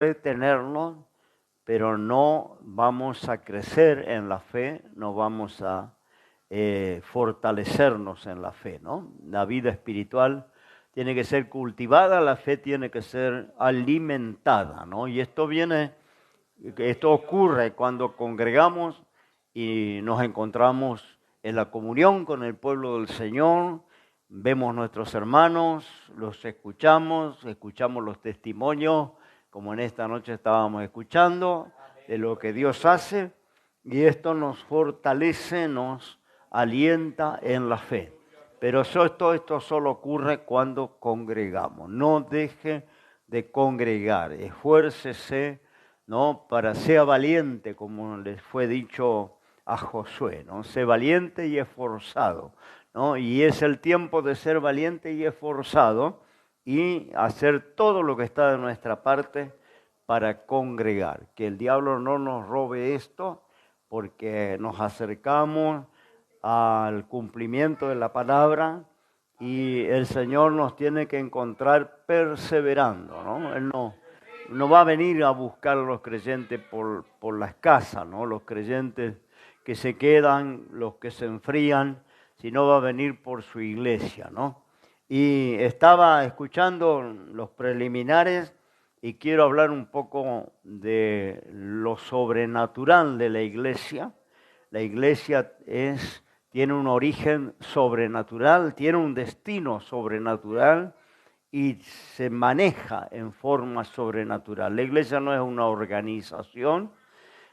tenernos, pero no vamos a crecer en la fe, no vamos a fortalecernos en la fe, ¿no? La vida espiritual tiene que ser cultivada, la fe tiene que ser alimentada, ¿no? Y esto ocurre cuando congregamos y nos encontramos en la comunión con el pueblo del Señor, vemos nuestros hermanos, los escuchamos los testimonios, como en esta noche estábamos escuchando, de lo que Dios hace, y esto nos fortalece, nos alienta en la fe. Pero esto solo ocurre cuando congregamos. No deje de congregar, esfuércese, ¿no? Para sea valiente, como les fue dicho a Josué, ¿no? Sé valiente y esforzado, ¿no? Y es el tiempo de ser valiente y esforzado y hacer todo lo que está de nuestra parte para congregar. Que el diablo no nos robe esto, porque nos acercamos al cumplimiento de la palabra y el Señor nos tiene que encontrar perseverando, ¿no? Él no va a venir a buscar a los creyentes por las casas, ¿no? Los creyentes que se quedan, los que se enfrían, sino va a venir por su iglesia, ¿no? Y estaba escuchando los preliminares y quiero hablar un poco de lo sobrenatural de la iglesia. La iglesia tiene un origen sobrenatural, tiene un destino sobrenatural y se maneja en forma sobrenatural. La iglesia no es una organización.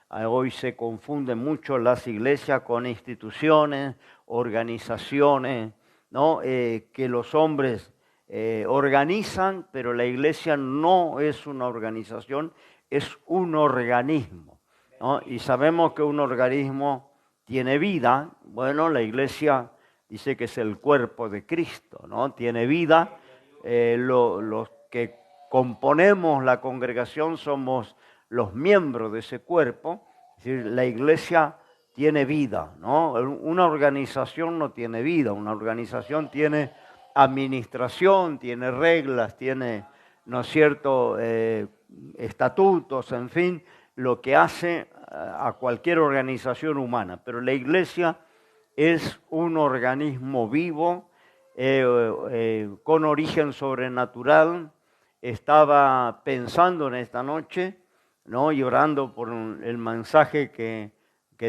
Hoy se confunden mucho las iglesias con instituciones, organizaciones, ¿no? Que los hombres organizan, pero la iglesia no es una organización, es un organismo, ¿no? Y sabemos que un organismo tiene vida. Bueno, la iglesia dice que es el cuerpo de Cristo, ¿no? Tiene vida. Los que componemos la congregación somos los miembros de ese cuerpo. Es decir, la iglesia tiene vida, ¿no? Una organización no tiene vida, una organización tiene administración, tiene reglas, tiene, ¿no es cierto?, estatutos, en fin, lo que hace a cualquier organización humana. Pero la iglesia es un organismo vivo, con origen sobrenatural. Estaba pensando en esta noche, ¿no? Y orando por el mensaje que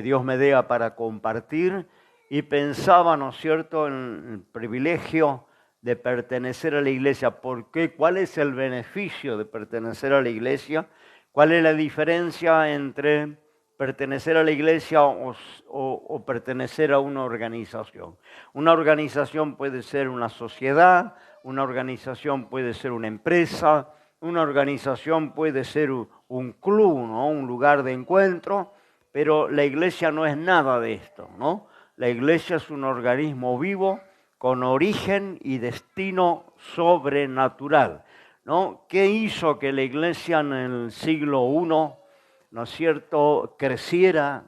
Dios me dé para compartir, y pensaba, ¿no es cierto?, en el privilegio de pertenecer a la iglesia. ¿Por qué? ¿Cuál es el beneficio de pertenecer a la iglesia? ¿Cuál es la diferencia entre pertenecer a la iglesia o pertenecer a una organización? Una organización puede ser una sociedad, una organización puede ser una empresa, una organización puede ser un club, ¿no? Un lugar de encuentro, pero la iglesia no es nada de esto, ¿no? La iglesia es un organismo vivo con origen y destino sobrenatural, ¿no? ¿Qué hizo que la iglesia en el siglo I, ¿no es cierto?, creciera,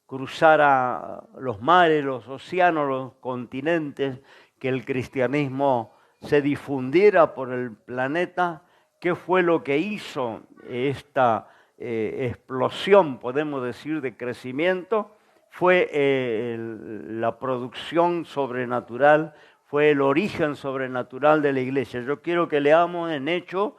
cruzara los mares, los océanos, los continentes, que el cristianismo se difundiera por el planeta? ¿Qué fue lo que hizo esta explosión, podemos decir, de crecimiento? Fue la producción sobrenatural, fue el origen sobrenatural de la iglesia. Yo quiero que leamos en Hechos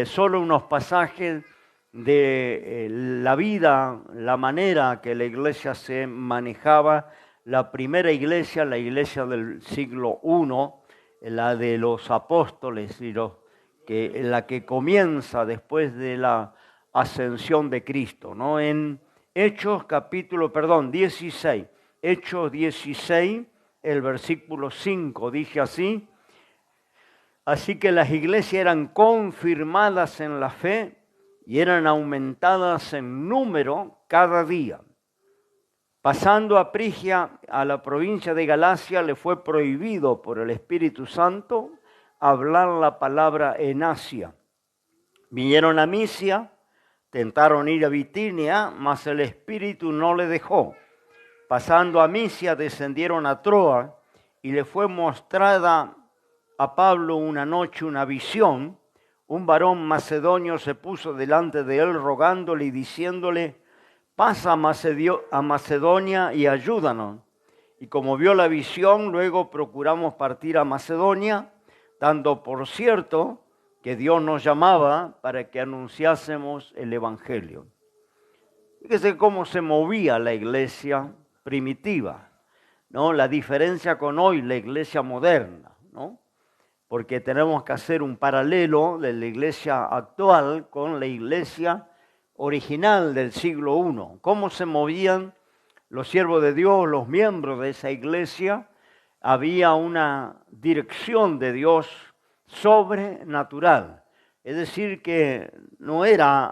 solo unos pasajes de la vida, la manera que la iglesia se manejaba. La primera iglesia, la iglesia del siglo I, la de los apóstoles, y la que comienza después de la ascensión de Cristo, ¿no? En Hechos 16, Hechos 16, el versículo 5, dice así: así que las iglesias eran confirmadas en la fe y eran aumentadas en número cada día. Pasando a Frigia, a la provincia de Galacia, le fue prohibido por el Espíritu Santo hablar la palabra en Asia. Vinieron a Misia, tentaron ir a Bitinia, mas el Espíritu no le dejó. Pasando a Misia, descendieron a Troa y le fue mostrada a Pablo una noche una visión. un varón macedonio se puso delante de él rogándole y diciéndole, pasa a Macedonia y ayúdanos. Y como vio la visión, luego procuramos partir a Macedonia, dando por cierto que Dios nos llamaba para que anunciásemos el Evangelio. Fíjese cómo se movía la iglesia primitiva, ¿no? La diferencia con hoy, la iglesia moderna, ¿no? Porque tenemos que hacer un paralelo de la iglesia actual con la iglesia original del siglo I. Cómo se movían los siervos de Dios, los miembros de esa iglesia. Había una dirección de Dios sobrenatural. Es decir, que no era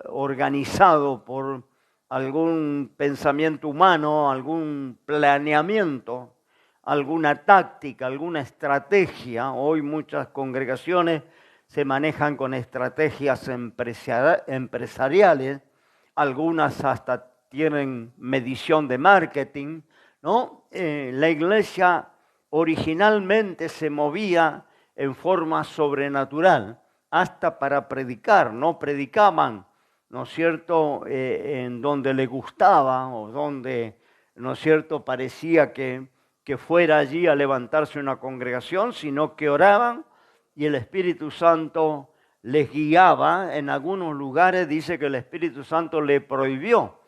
organizado por algún pensamiento humano, algún planeamiento, alguna táctica, alguna estrategia. Hoy muchas congregaciones se manejan con estrategias empresariales, algunas hasta tienen medición de marketing, ¿no? La iglesia originalmente se movía en forma sobrenatural, hasta para predicar, no predicaban, ¿no es cierto?, en donde le gustaba o donde, ¿no es cierto?, parecía que fuera allí a levantarse una congregación, sino que oraban y el Espíritu Santo les guiaba. En algunos lugares dice que el Espíritu Santo le prohibió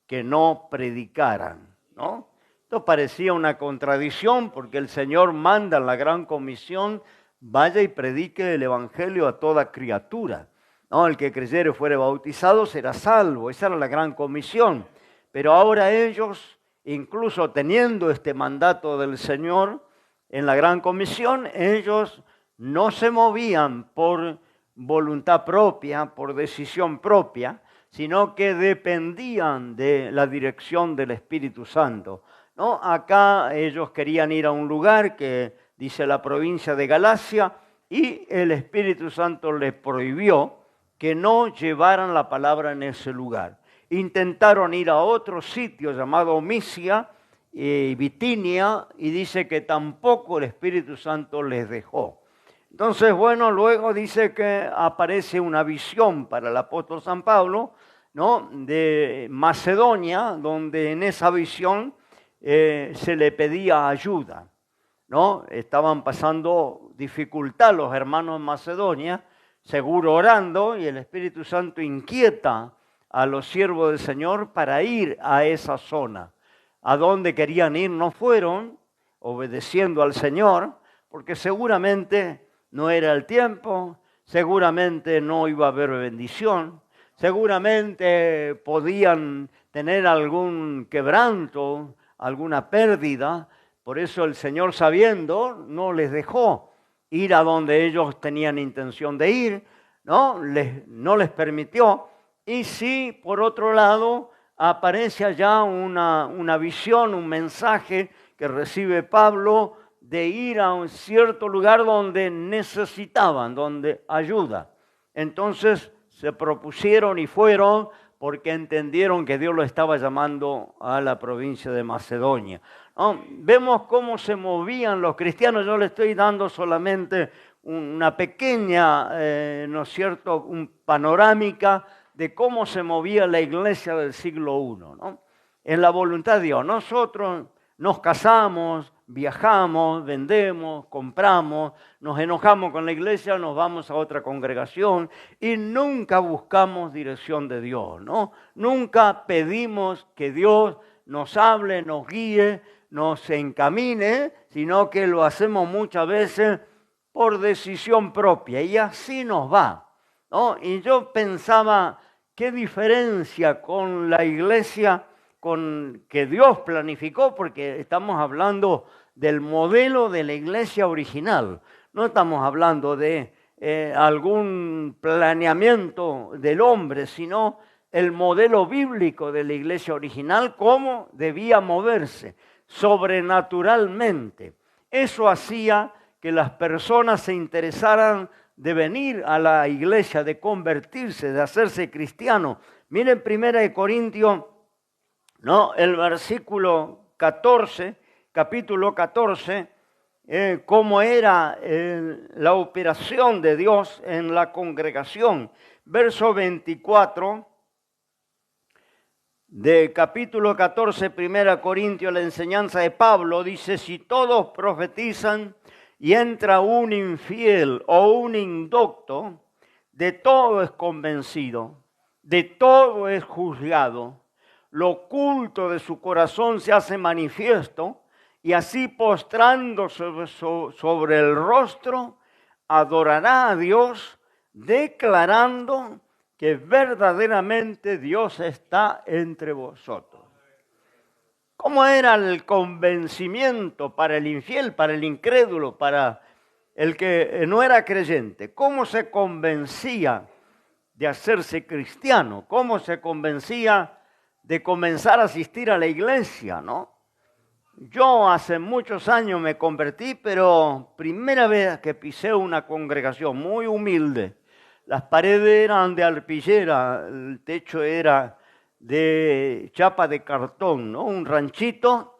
que no predicaran, ¿no? Esto parecía una contradicción porque el Señor manda en la Gran Comisión, vaya y predique el Evangelio a toda criatura, ¿no? El que creyere y fuere bautizado será salvo. Esa era la Gran Comisión. Pero ahora ellos, incluso teniendo este mandato del Señor en la Gran Comisión, ellos no se movían por voluntad propia, por decisión propia, sino que dependían de la dirección del Espíritu Santo, ¿no? Acá ellos querían ir a un lugar que dice la provincia de Galacia, y el Espíritu Santo les prohibió que no llevaran la palabra en ese lugar. Intentaron ir a otro sitio llamado Misia y Bitinia, y dice que tampoco el Espíritu Santo les dejó. Entonces, bueno, luego dice que aparece una visión para el apóstol San Pablo, ¿no?, de Macedonia, donde en esa visión se le pedía ayuda, ¿no? Estaban pasando dificultad los hermanos en Macedonia, seguro orando, y el Espíritu Santo inquieta a los siervos del Señor para ir a esa zona. A donde querían ir no fueron, obedeciendo al Señor, porque seguramente no era el tiempo, seguramente no iba a haber bendición, seguramente podían tener algún quebranto, alguna pérdida. Por eso el Señor, sabiendo, no les dejó ir a donde ellos tenían intención de ir, ¿no? No les permitió. Y sí, por otro lado, aparece allá una visión, un mensaje que recibe Pablo de ir a un cierto lugar donde necesitaban, donde ayuda. Entonces se propusieron y fueron porque entendieron que Dios lo estaba llamando a la provincia de Macedonia, ¿no? Vemos cómo se movían los cristianos. Yo le estoy dando solamente una pequeña, ¿no es cierto?, panorámica de cómo se movía la iglesia del siglo I, ¿no? En la voluntad de Dios. Nosotros nos casamos, viajamos, vendemos, compramos, nos enojamos con la iglesia, nos vamos a otra congregación y nunca buscamos dirección de Dios, ¿no? Nunca pedimos que Dios nos hable, nos guíe, nos encamine, sino que lo hacemos muchas veces por decisión propia, y así nos va, ¿no? Y yo pensaba, qué diferencia con la iglesia que Dios planificó, porque estamos hablando del modelo de la iglesia original. No estamos hablando de algún planeamiento del hombre, sino el modelo bíblico de la iglesia original, cómo debía moverse sobrenaturalmente. Eso hacía que las personas se interesaran de venir a la iglesia, de convertirse, de hacerse cristianos. Miren 1 Corintios, ¿no?, el versículo 14, capítulo 14, cómo era la operación de Dios en la congregación. Verso 24 de capítulo 14, 1 Corintios, la enseñanza de Pablo, dice: si todos profetizan y entra un infiel o un indocto, de todo es convencido, de todo es juzgado. Lo oculto de su corazón se hace manifiesto, y así postrándose sobre el rostro, adorará a Dios, declarando que verdaderamente Dios está entre vosotros. ¿Cómo era el convencimiento para el infiel, para el incrédulo, para el que no era creyente? ¿Cómo se convencía de hacerse cristiano? ¿Cómo se convencía de comenzar a asistir a la iglesia, no? Yo hace muchos años me convertí, pero primera vez que pisé una congregación muy humilde. Las paredes eran de arpillera, el techo era de chapa de cartón, ¿no? Un ranchito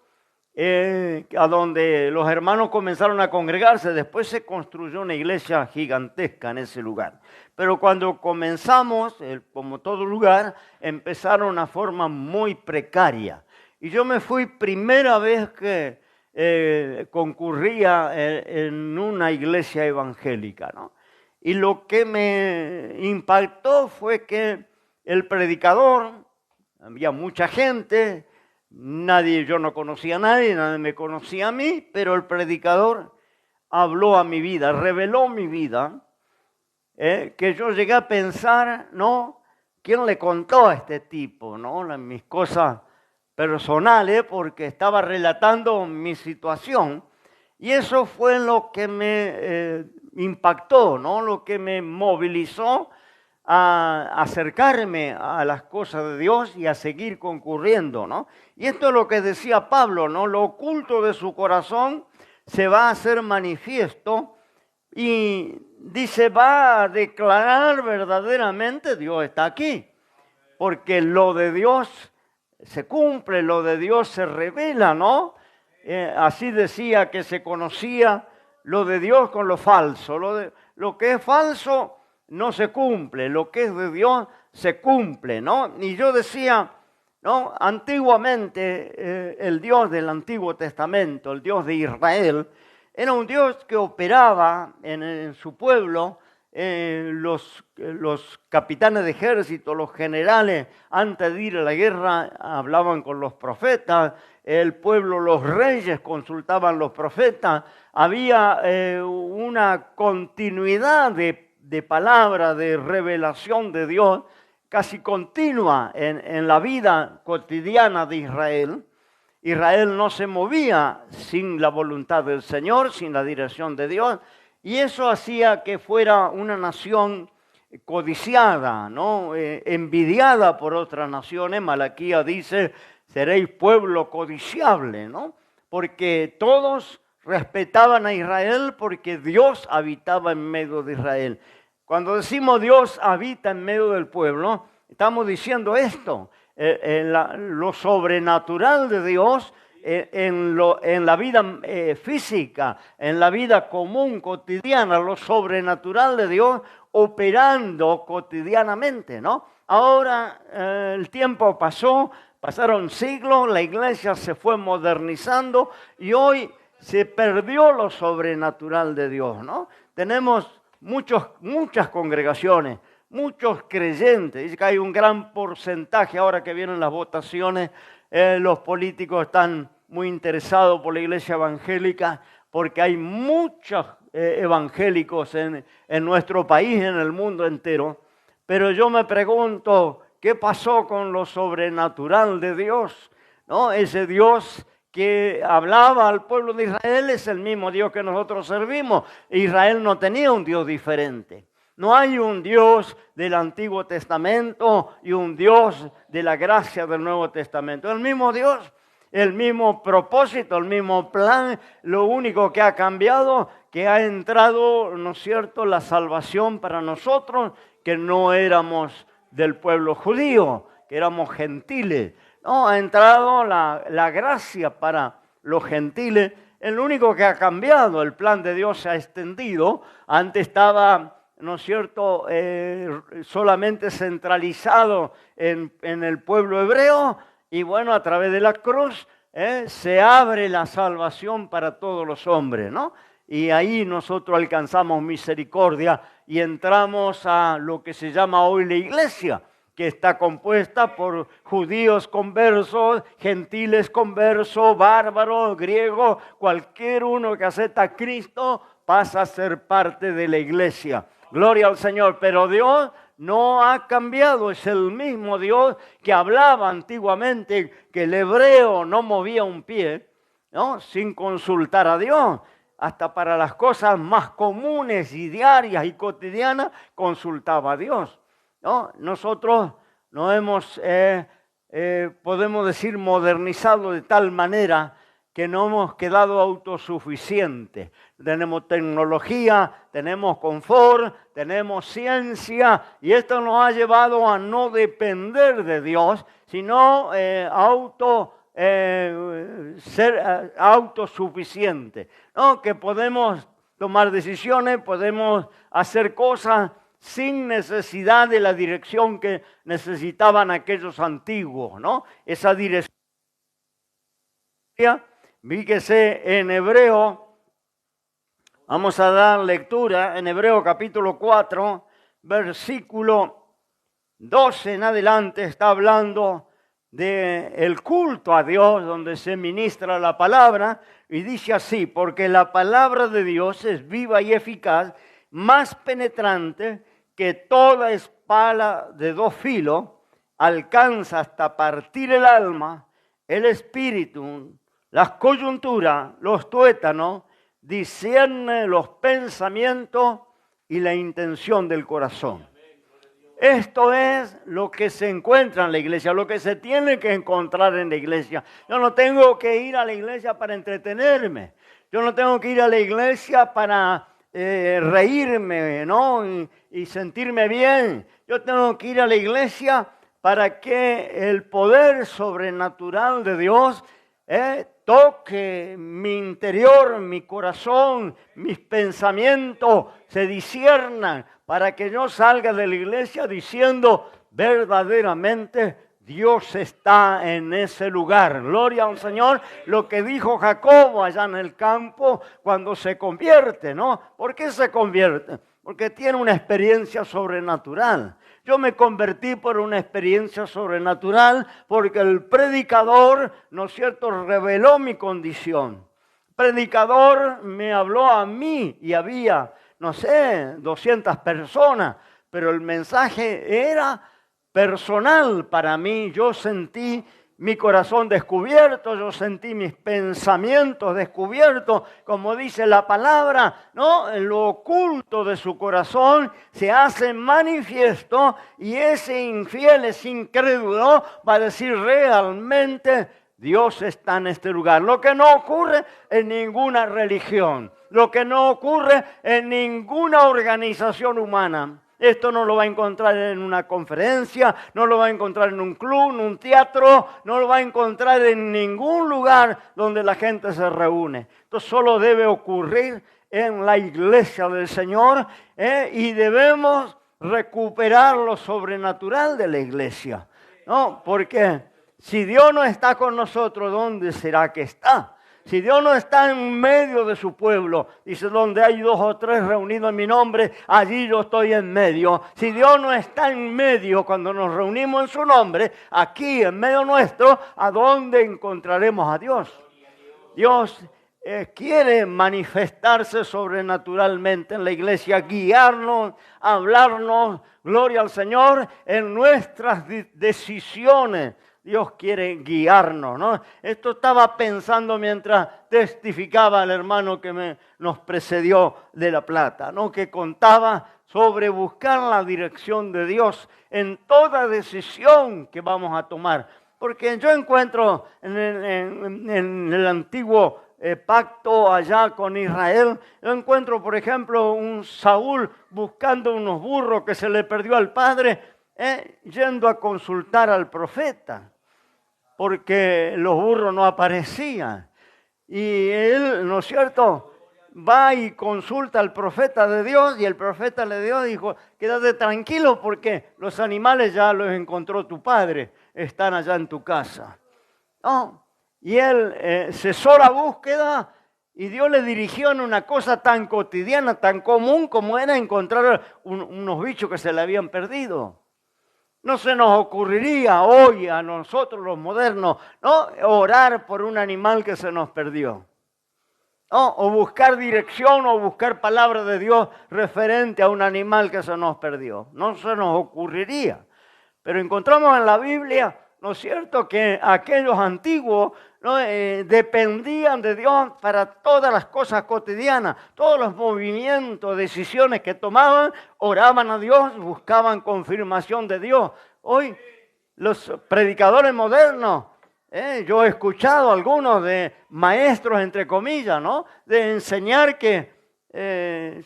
a donde los hermanos comenzaron a congregarse. Después se construyó una iglesia gigantesca en ese lugar. Pero cuando comenzamos, como todo lugar, empezaron una forma muy precaria. Y yo me fui primera vez que concurría en una iglesia evangélica, ¿no? Y lo que me impactó fue que el predicador, había mucha gente, yo no conocía a nadie, nadie me conocía a mí, pero el predicador habló a mi vida, reveló mi vida, que yo llegué a pensar, ¿no? ¿Quién le contó a este tipo, no? Mis cosas personales, porque estaba relatando mi situación. Y eso fue lo que me impactó, ¿no? Lo que me movilizó a acercarme a las cosas de Dios y a seguir concurriendo, ¿no? Y esto es lo que decía Pablo, ¿no? Lo oculto de su corazón se va a hacer manifiesto y dice, va a declarar verdaderamente Dios está aquí, porque lo de Dios se cumple, lo de Dios se revela, ¿no? Así decía que se conocía lo de Dios con lo falso. Lo que es falso no se cumple, lo que es de Dios se cumple, ¿no? Y yo decía, ¿no? Antiguamente el Dios del Antiguo Testamento, el Dios de Israel, era un Dios que operaba en su pueblo. Los capitanes de ejército, los generales, antes de ir a la guerra, hablaban con los profetas. El pueblo, los reyes, consultaban los profetas. Había una continuidad de palabra, de revelación de Dios, casi continua en la vida cotidiana de Israel. Israel no se movía sin la voluntad del Señor, sin la dirección de Dios. Y eso hacía que fuera una nación codiciada, ¿no? Envidiada por otras naciones. Malaquías dice, seréis pueblo codiciable, ¿no? Porque todos respetaban a Israel porque Dios habitaba en medio de Israel. Cuando decimos Dios habita en medio del pueblo, estamos diciendo esto, lo sobrenatural de Dios en la vida física, en la vida común, cotidiana, lo sobrenatural de Dios operando cotidianamente, ¿no? Ahora el tiempo pasó, pasaron siglos, la iglesia se fue modernizando y hoy se perdió lo sobrenatural de Dios, ¿no? Tenemos muchas congregaciones, muchos creyentes, dice que hay un gran porcentaje, ahora que vienen las votaciones, los políticos están muy interesados por la iglesia evangélica porque hay muchos evangélicos en nuestro país, en el mundo entero. Pero yo me pregunto, ¿qué pasó con lo sobrenatural de Dios? ¿No? Ese Dios que hablaba al pueblo de Israel es el mismo Dios que nosotros servimos. Israel no tenía un Dios diferente. No hay un Dios del Antiguo Testamento y un Dios de la gracia del Nuevo Testamento. El mismo Dios, el mismo propósito, el mismo plan. Lo único que ha cambiado, que ha entrado, ¿no es cierto?, la salvación para nosotros, que no éramos del pueblo judío, que éramos gentiles. No, ha entrado la gracia para los gentiles el único que ha cambiado. El plan de Dios se ha extendido. Antes estaba, ¿no es cierto?, solamente centralizado en el pueblo hebreo. Y bueno, a través de la cruz se abre la salvación para todos los hombres, ¿no? Y ahí nosotros alcanzamos misericordia y entramos a lo que se llama hoy la iglesia, que está compuesta por judíos conversos, gentiles conversos, bárbaros, griegos, cualquier uno que acepta a Cristo pasa a ser parte de la iglesia. Gloria al Señor, pero Dios no ha cambiado, es el mismo Dios que hablaba antiguamente, que el hebreo no movía un pie, ¿no?, sin consultar a Dios. Hasta para las cosas más comunes y diarias y cotidianas consultaba a Dios, ¿no? Nosotros nos hemos, podemos decir, modernizado de tal manera que no hemos quedado autosuficientes. Tenemos tecnología, tenemos confort, tenemos ciencia, y esto nos ha llevado a no depender de Dios, sino ser autosuficiente, ¿no? Que podemos tomar decisiones, podemos hacer cosas sin necesidad de la dirección que necesitaban aquellos antiguos, ¿no? Esa dirección, fíjese en Hebreo, vamos a dar lectura en Hebreo capítulo 4, versículo 12 en adelante, está hablando del culto a Dios, donde se ministra la palabra, y dice así: porque la palabra de Dios es viva y eficaz, más penetrante que toda espada de dos filos, alcanza hasta partir el alma, el espíritu, las coyunturas, los tuétanos, discierne los pensamientos y la intención del corazón. Esto es lo que se encuentra en la iglesia, lo que se tiene que encontrar en la iglesia. Yo no tengo que ir a la iglesia para entretenerme. Yo no tengo que ir a la iglesia para reírme, ¿no? Y sentirme bien. Yo tengo que ir a la iglesia para que el poder sobrenatural de Dios toque mi interior, mi corazón, mis pensamientos, se disciernan, para que yo salga de la iglesia diciendo: verdaderamente Dios está en ese lugar. Gloria al Señor. Lo que dijo Jacobo allá en el campo cuando se convierte, ¿no? ¿Por qué se convierte? Porque tiene una experiencia sobrenatural. Yo me convertí por una experiencia sobrenatural porque el predicador, ¿no es cierto?, reveló mi condición. El predicador me habló a mí y había, no sé, 200 personas, pero el mensaje era personal para mí. Yo sentí mi corazón descubierto, yo sentí mis pensamientos descubiertos, como dice la palabra, ¿no? En lo oculto de su corazón se hace manifiesto, y ese infiel, ese incrédulo, va a decir: realmente Dios está en este lugar. Lo que no ocurre en ninguna religión, lo que no ocurre en ninguna organización humana. Esto no lo va a encontrar en una conferencia, no lo va a encontrar en un club, en un teatro, no lo va a encontrar en ningún lugar donde la gente se reúne. Esto solo debe ocurrir en la iglesia del Señor, y debemos recuperar lo sobrenatural de la iglesia, ¿no? Porque si Dios no está con nosotros, ¿dónde será que está? Si Dios no está en medio de su pueblo, dice: donde hay 2 o 3 reunidos en mi nombre, allí yo estoy en medio. Si Dios no está en medio cuando nos reunimos en su nombre, aquí en medio nuestro, ¿a dónde encontraremos a Dios? Dios quiere manifestarse sobrenaturalmente en la iglesia, guiarnos, hablarnos, gloria al Señor, en nuestras decisiones. Dios quiere guiarnos, ¿no? Esto estaba pensando mientras testificaba el hermano que nos precedió de La Plata, ¿no? Que contaba sobre buscar la dirección de Dios en toda decisión que vamos a tomar. Porque yo encuentro en el antiguo pacto allá con Israel, yo encuentro, por ejemplo, un Saúl buscando unos burros que se le perdió al padre, yendo a consultar al profeta, porque los burros no aparecían. Y él, ¿no es cierto?, va y consulta al profeta de Dios y el profeta de Dios dijo, quédate tranquilo porque los animales ya los encontró tu padre, están allá en tu casa. ¿No? Y él cesó la búsqueda y Dios le dirigió en una cosa tan cotidiana, tan común como era encontrar unos bichos que se le habían perdido. No se nos ocurriría hoy a nosotros los modernos, ¿no?, orar por un animal que se nos perdió. ¿No? O buscar dirección o buscar palabra de Dios referente a un animal que se nos perdió. No se nos ocurriría. Pero encontramos en la Biblia, ¿no es cierto?, que aquellos antiguos, ¿no?, dependían de Dios para todas las cosas cotidianas, todos los movimientos, decisiones que tomaban, oraban a Dios, buscaban confirmación de Dios. Hoy los predicadores modernos, yo he escuchado a algunos de maestros, entre comillas, ¿no?, de enseñar que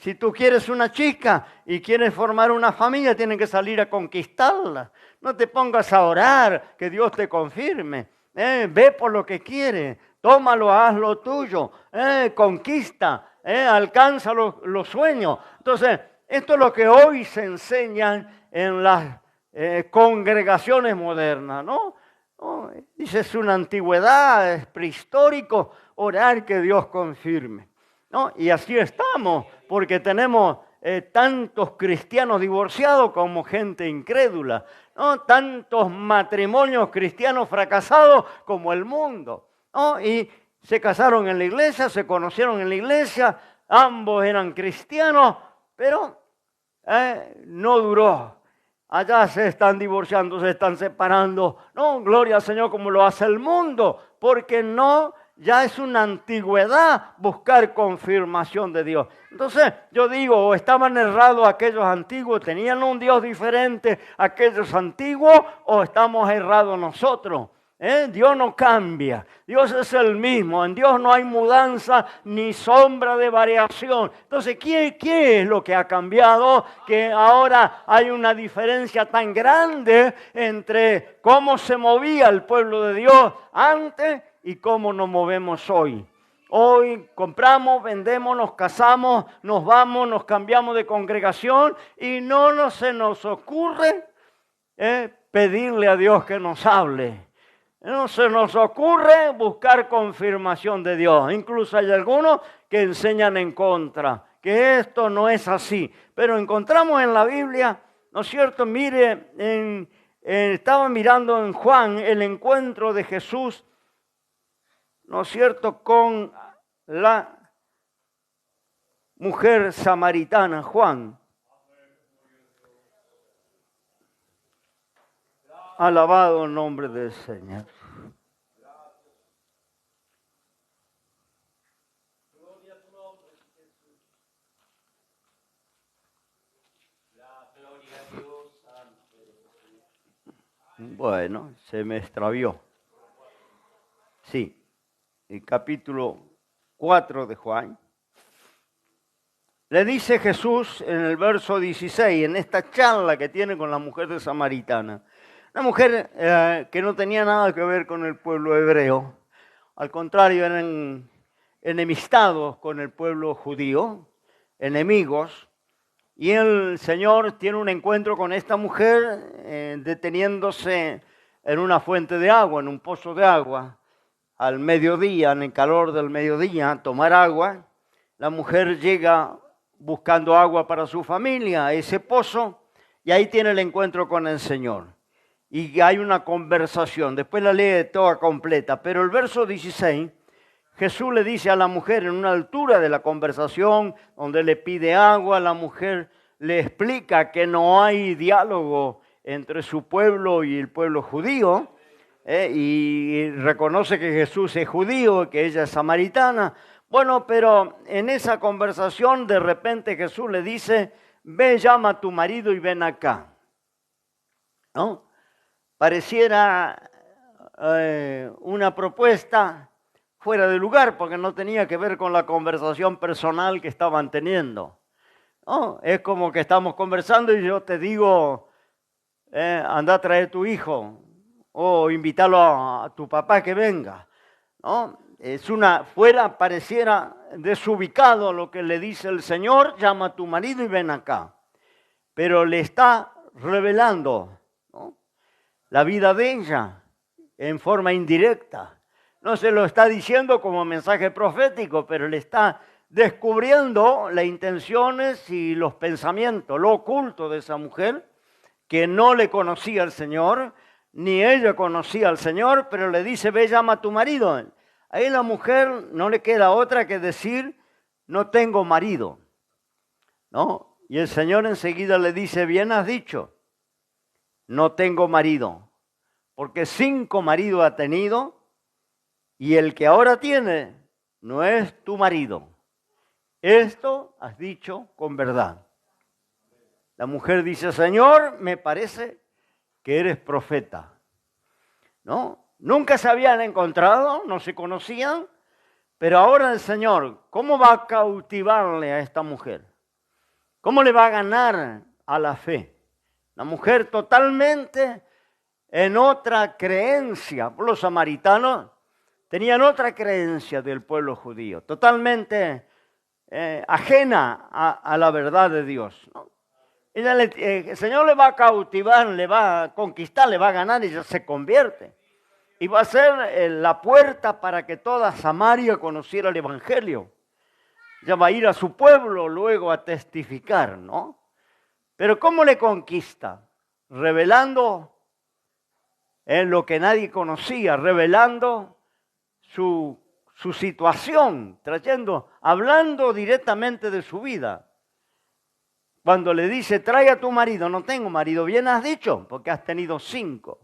si tú quieres una chica y quieres formar una familia, tienes que salir a conquistarla. No te pongas a orar, que Dios te confirme. Ve por lo que quieres, tómalo, haz lo tuyo, conquista, alcanza los sueños. Entonces, esto es lo que hoy se enseña en las congregaciones modernas, ¿no? Oh, dice, es una antigüedad, es prehistórico, orar que Dios confirme, ¿no? Y así estamos, porque tenemos tantos cristianos divorciados como gente incrédula, ¿no? Tantos matrimonios cristianos fracasados como el mundo, ¿no? Y se casaron en la iglesia, se conocieron en la iglesia, ambos eran cristianos, pero no duró. Allá se están divorciando, se están separando. No, gloria al Señor como lo hace el mundo, porque no, ya es una antigüedad buscar confirmación de Dios. Entonces yo digo, o estaban errados aquellos antiguos, tenían un Dios diferente aquellos antiguos, o estamos errados nosotros. Dios no cambia, Dios es el mismo, en Dios no hay mudanza ni sombra de variación. Entonces, ¿qué es lo que ha cambiado? Que ahora hay una diferencia tan grande entre cómo se movía el pueblo de Dios antes y cómo nos movemos hoy. Hoy compramos, vendemos, nos casamos, nos vamos, nos cambiamos de congregación y no se nos ocurre pedirle a Dios que nos hable. No se nos ocurre buscar confirmación de Dios. Incluso hay algunos que enseñan en contra, que esto no es así. Pero encontramos en la Biblia, ¿no es cierto? Mire, estaba mirando en Juan el encuentro de Jesús, ¿no es cierto?, con la mujer samaritana, Juan. Alabado el nombre del Señor. Bueno, se me extravió. Sí, el capítulo 4 de Juan. Le dice Jesús en el verso 16, en esta charla que tiene con la mujer de Samaritana. Una mujer que no tenía nada que ver con el pueblo hebreo. Al contrario, eran enemistados con el pueblo judío, enemigos. Y el Señor tiene un encuentro con esta mujer deteniéndose en una fuente de agua, en un pozo de agua. Al mediodía, en el calor del mediodía, a tomar agua. La mujer llega buscando agua para su familia a ese pozo y ahí tiene el encuentro con el Señor. Y hay una conversación, después la lee toda completa, pero el verso 16, Jesús le dice a la mujer en una altura de la conversación, donde le pide agua, la mujer le explica que no hay diálogo entre su pueblo y el pueblo judío, y reconoce que Jesús es judío y que ella es samaritana. Bueno, pero en esa conversación de repente Jesús le dice, ve, llama a tu marido y ven acá, ¿no? Pareciera una propuesta fuera de lugar porque no tenía que ver con la conversación personal que estaban teniendo. ¿No? Es como que estamos conversando y yo te digo, anda a traer tu hijo o invítalo a tu papá que venga, ¿no? pareciera desubicado lo que le dice el Señor, llama a tu marido y ven acá. Pero le está revelando, ¿no?, la vida de ella en forma indirecta. No se lo está diciendo como mensaje profético, pero le está descubriendo las intenciones y los pensamientos, lo oculto de esa mujer, que no le conocía al Señor, ni ella conocía al Señor, pero le dice, ve, llama a tu marido. Ahí la mujer no le queda otra que decir, no tengo marido, ¿no? Y el Señor enseguida le dice, bien has dicho, no tengo marido, porque 5 maridos ha tenido y el que ahora tiene no es tu marido. Esto has dicho con verdad. La mujer dice, Señor, me parece que eres profeta, ¿no? Nunca se habían encontrado, no se conocían, pero ahora el Señor, ¿cómo va a cautivarle a esta mujer? ¿Cómo le va a ganar a la fe? La mujer totalmente en otra creencia. Los samaritanos tenían otra creencia del pueblo judío, totalmente ajena a la verdad de Dios, ¿no? El Señor le va a cautivar, le va a conquistar, le va a ganar y ella se convierte. Y va a ser la puerta para que toda Samaria conociera el Evangelio. Ya va a ir a su pueblo luego a testificar, ¿no? Pero ¿cómo le conquista? Revelando en lo que nadie conocía, revelando su situación, hablando directamente de su vida. Cuando le dice, trae a tu marido, no tengo marido, bien has dicho, porque has tenido 5.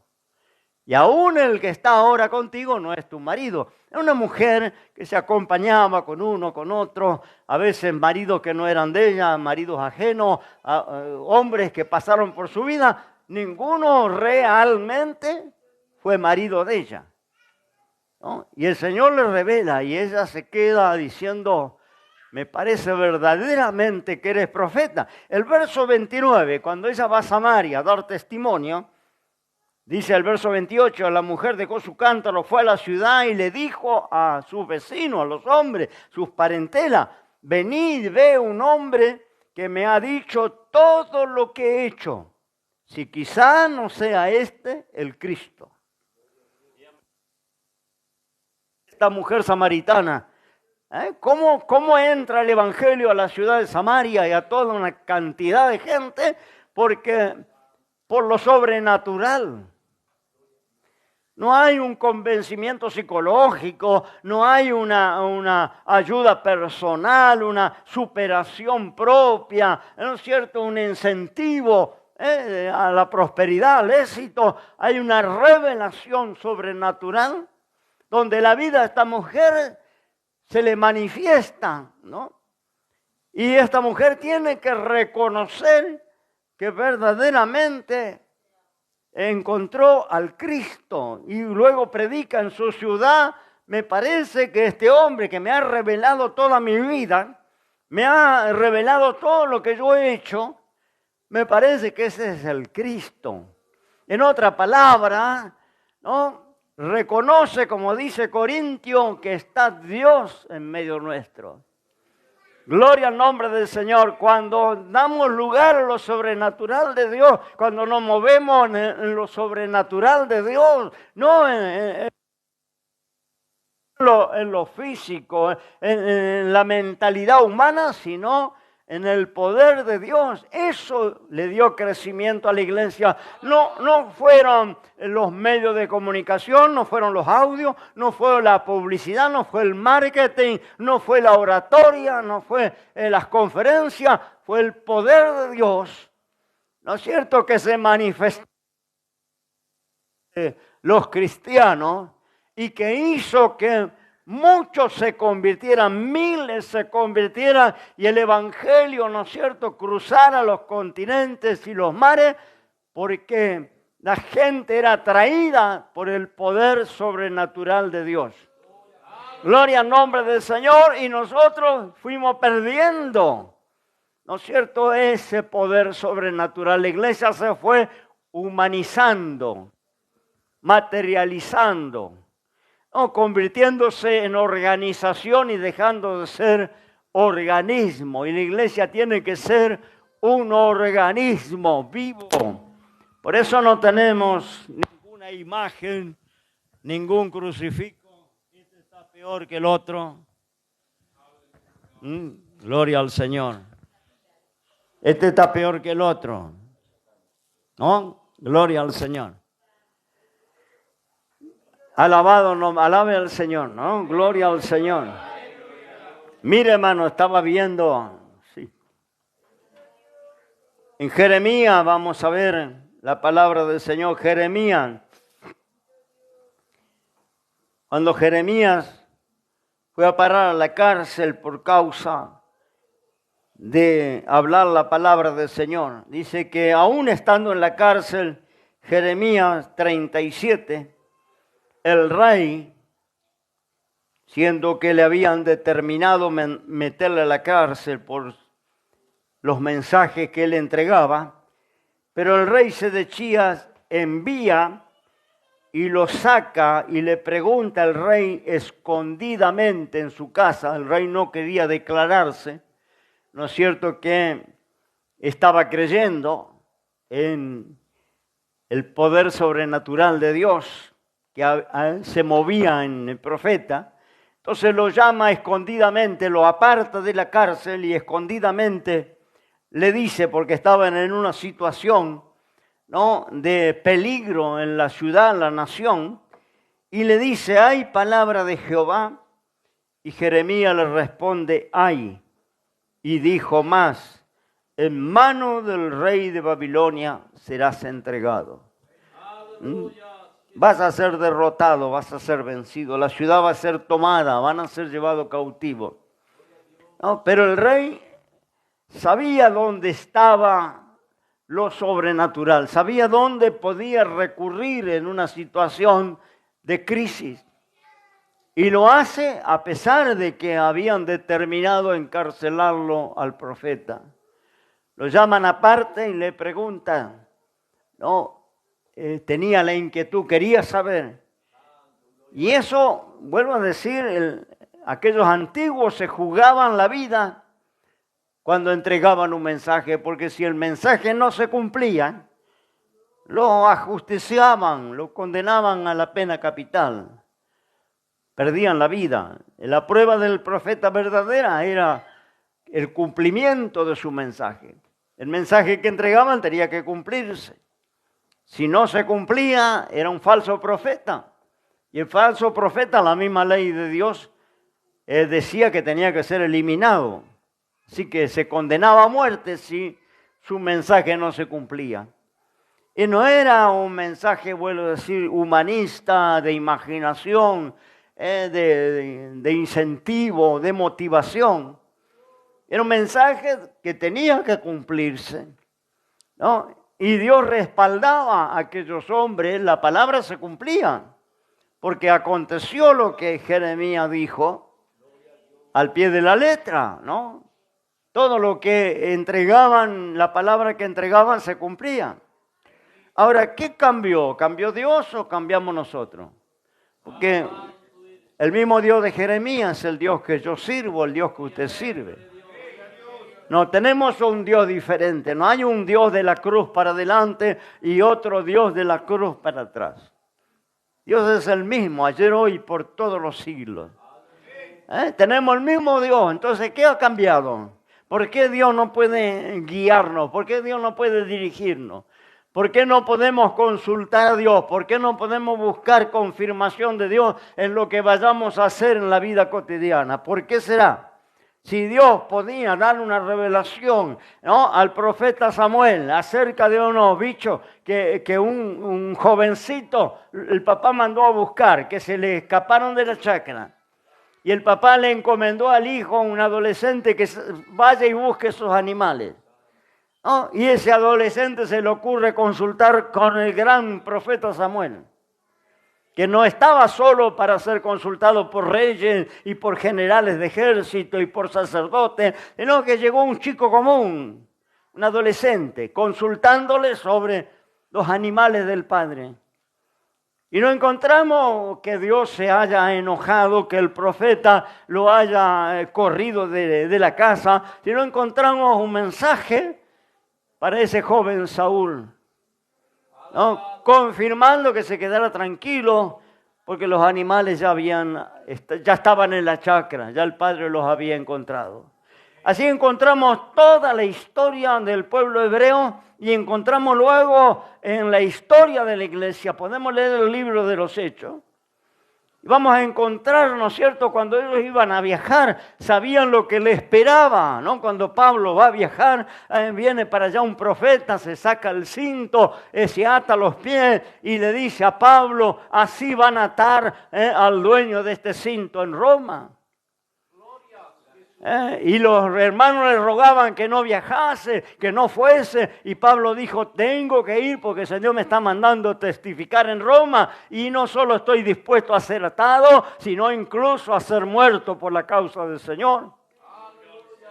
Y aún el que está ahora contigo no es tu marido. Es una mujer que se acompañaba con uno, con otro, a veces maridos que no eran de ella, maridos ajenos, hombres que pasaron por su vida. Ninguno realmente fue marido de ella, ¿no? Y el Señor le revela y ella se queda diciendo, me parece verdaderamente que eres profeta. El verso 29, cuando ella va a Samaria a dar testimonio, dice el verso 28, la mujer dejó su cántaro, fue a la ciudad y le dijo a sus vecinos, a los hombres, sus parentelas, venid, ve un hombre que me ha dicho todo lo que he hecho, si quizá no sea este el Cristo. Esta mujer samaritana, ¿cómo entra el Evangelio a la ciudad de Samaria y a toda una cantidad de gente? Porque por lo sobrenatural. No hay un convencimiento psicológico, no hay una ayuda personal, una superación propia, ¿no es cierto? Un incentivo a la prosperidad, al éxito. Hay una revelación sobrenatural donde la vida de esta mujer se le manifiesta, ¿no? Y esta mujer tiene que reconocer que verdaderamente encontró al Cristo y luego predica en su ciudad. Me parece que este hombre que me ha revelado toda mi vida, me ha revelado todo lo que yo he hecho, me parece que ese es el Cristo. En otra palabra, ¿no?, reconoce, como dice Corintio, que está Dios en medio nuestro. Gloria al nombre del Señor. Cuando damos lugar a lo sobrenatural de Dios, cuando nos movemos en lo sobrenatural de Dios, no en lo físico, en la mentalidad humana, sino en el poder de Dios. Eso le dio crecimiento a la iglesia. No fueron los medios de comunicación, no fueron los audios, no fue la publicidad, no fue el marketing, no fue la oratoria, no fue las conferencias, fue el poder de Dios, ¿no es cierto?, que se manifestó los cristianos y que hizo que muchos se convirtieran, miles se convirtieran y el Evangelio, ¿no es cierto?, cruzara los continentes y los mares, porque la gente era atraída por el poder sobrenatural de Dios. Gloria al nombre del Señor. Y nosotros fuimos perdiendo, ¿no es cierto?, ese poder sobrenatural. La iglesia se fue humanizando, materializando. no, convirtiéndose en organización y dejando de ser organismo. Y la iglesia tiene que ser un organismo vivo. Por eso no tenemos ninguna imagen, ningún crucifijo. Este está peor que el otro. Gloria al Señor. Este está peor que el otro. ¿No? Gloria al Señor. Alabado, no, alabe al Señor, ¿no? Gloria al Señor. Mire, hermano, estaba viendo, sí. En Jeremías, vamos a ver la palabra del Señor. Jeremías. Cuando Jeremías fue a parar a la cárcel por causa de hablar la palabra del Señor. Dice que aún estando en la cárcel, Jeremías 37, el rey, siendo que le habían determinado meterle a la cárcel por los mensajes que él entregaba, pero el rey Sedechías envía y lo saca y le pregunta al rey escondidamente en su casa. El rey no quería declararse, ¿no es cierto?, que estaba creyendo en el poder sobrenatural de Dios que se movía en el profeta. Entonces lo llama escondidamente, lo aparta de la cárcel y escondidamente le dice, porque estaban en una situación, ¿no?, de peligro en la ciudad, en la nación, y le dice, ¿hay palabra de Jehová? Y Jeremías le responde, hay. Y dijo más, en mano del rey de Babilonia serás entregado. Vas a ser derrotado, vas a ser vencido, la ciudad va a ser tomada, van a ser llevados cautivos. No, pero el rey sabía dónde estaba lo sobrenatural, sabía dónde podía recurrir en una situación de crisis. Y lo hace a pesar de que habían determinado encarcelarlo al profeta. Lo llaman aparte y le preguntan, ¿no? Tenía la inquietud, quería saber. Y eso, vuelvo a decir, aquellos antiguos se jugaban la vida cuando entregaban un mensaje, porque si el mensaje no se cumplía, lo ajusticiaban, lo condenaban a la pena capital. Perdían la vida. La prueba del profeta verdadera era el cumplimiento de su mensaje. El mensaje que entregaban tenía que cumplirse. Si no se cumplía, era un falso profeta. Y el falso profeta, la misma ley de Dios, decía que tenía que ser eliminado. Así que se condenaba a muerte si su mensaje no se cumplía. Y no era un mensaje, vuelvo a decir, humanista, de imaginación, de incentivo, de motivación. Era un mensaje que tenía que cumplirse, ¿no? Y Dios respaldaba a aquellos hombres, la palabra se cumplía, porque aconteció lo que Jeremías dijo al pie de la letra, ¿no? Todo lo que entregaban, la palabra que entregaban se cumplía. Ahora, ¿qué cambió? ¿Cambió Dios o cambiamos nosotros? Porque el mismo Dios de Jeremías es el Dios que yo sirvo, el Dios que usted sirve. No, tenemos un Dios diferente. No hay un Dios de la cruz para adelante y otro Dios de la cruz para atrás. Dios es el mismo, ayer, hoy, por todos los siglos. Tenemos el mismo Dios. Entonces, ¿qué ha cambiado? ¿Por qué Dios no puede guiarnos? ¿Por qué Dios no puede dirigirnos? ¿Por qué no podemos consultar a Dios? ¿Por qué no podemos buscar confirmación de Dios en lo que vayamos a hacer en la vida cotidiana? ¿Por qué será? Si Dios podía dar una revelación, ¿no?, al profeta Samuel acerca de unos bichos que un jovencito, el papá mandó a buscar, que se le escaparon de la chacra. Y el papá le encomendó al hijo, un adolescente, que vaya y busque esos animales, ¿no? Y ese adolescente se le ocurre consultar con el gran profeta Samuel, que no estaba solo para ser consultado por reyes y por generales de ejército y por sacerdotes, sino que llegó un chico común, un adolescente, consultándole sobre los animales del padre. Y no encontramos que Dios se haya enojado, que el profeta lo haya corrido de la casa, sino encontramos un mensaje para ese joven Saúl, ¿no? Confirmando que se quedara tranquilo, porque los animales ya estaban en la chacra, ya el padre los había encontrado. Así encontramos toda la historia del pueblo hebreo y encontramos luego en la historia de la iglesia, podemos leer el libro de los Hechos. Vamos a encontrar, ¿no es cierto?, cuando ellos iban a viajar, sabían lo que les esperaba, ¿no? Cuando Pablo va a viajar, viene para allá un profeta, se saca el cinto, se ata los pies y le dice a Pablo, así van a atar al dueño de este cinto en Roma. Y los hermanos le rogaban que no viajase, que no fuese. Y Pablo dijo, tengo que ir porque el Señor me está mandando testificar en Roma. Y no solo estoy dispuesto a ser atado, sino incluso a ser muerto por la causa del Señor.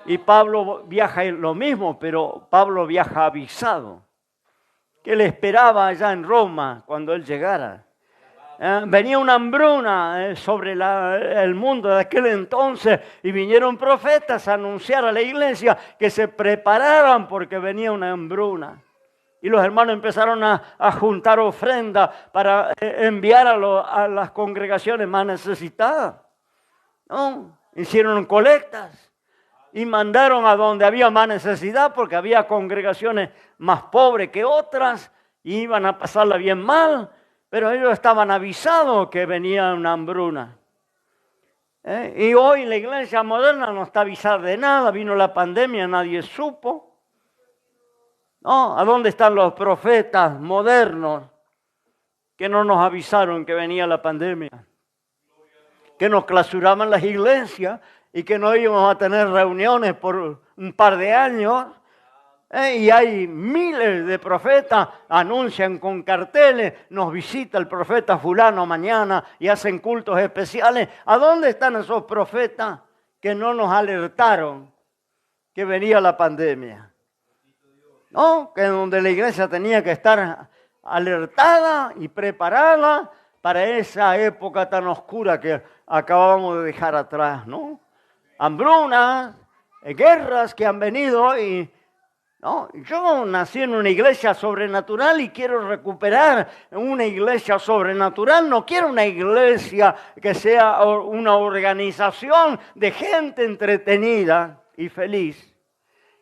Y Pablo viaja lo mismo, pero Pablo viaja avisado. Que le esperaba allá en Roma cuando él llegara. Venía una hambruna sobre el mundo de aquel entonces y vinieron profetas a anunciar a la iglesia que se prepararan porque venía una hambruna. Y los hermanos empezaron a juntar ofrendas para enviar a las congregaciones más necesitadas, ¿no? Hicieron colectas y mandaron a donde había más necesidad porque había congregaciones más pobres que otras y iban a pasarla bien mal. Pero ellos estaban avisados que venía una hambruna. Y hoy la iglesia moderna no está avisada de nada. Vino la pandemia, nadie supo. ¿No? ¿A dónde están los profetas modernos que no nos avisaron que venía la pandemia? Que nos clausuraban las iglesias y que no íbamos a tener reuniones por un par de años. Y hay miles de profetas, anuncian con carteles, nos visita el profeta fulano mañana y hacen cultos especiales. ¿A dónde están esos profetas que no nos alertaron que venía la pandemia? ¿No? Que donde la iglesia tenía que estar alertada y preparada para esa época tan oscura que acabamos de dejar atrás, ¿no? Hambrunas, guerras que han venido y... No, yo nací en una iglesia sobrenatural y quiero recuperar una iglesia sobrenatural. No quiero una iglesia que sea una organización de gente entretenida y feliz.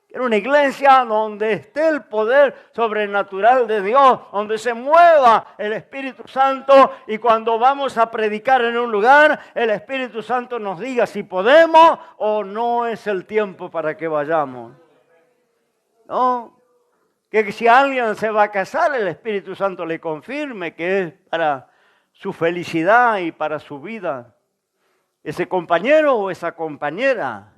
Quiero una iglesia donde esté el poder sobrenatural de Dios, donde se mueva el Espíritu Santo y cuando vamos a predicar en un lugar, el Espíritu Santo nos diga si podemos o no es el tiempo para que vayamos. ¿No? Que si alguien se va a casar, el Espíritu Santo le confirme que es para su felicidad y para su vida. Ese compañero o esa compañera.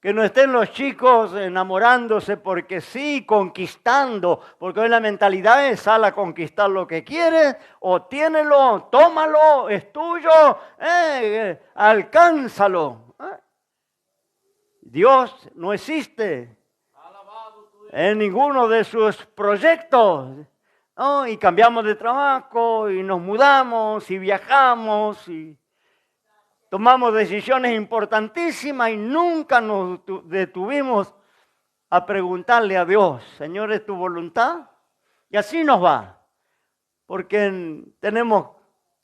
Que no estén los chicos enamorándose porque sí, conquistando. Porque hoy la mentalidad es sal a conquistar lo que quieres, obtiénelo, tómalo, es tuyo, alcánzalo. Dios no existe en ninguno de sus proyectos, ¿no? Y cambiamos de trabajo y nos mudamos y viajamos y tomamos decisiones importantísimas y nunca nos detuvimos a preguntarle a Dios, Señor, ¿es tu voluntad? Y así nos va, porque tenemos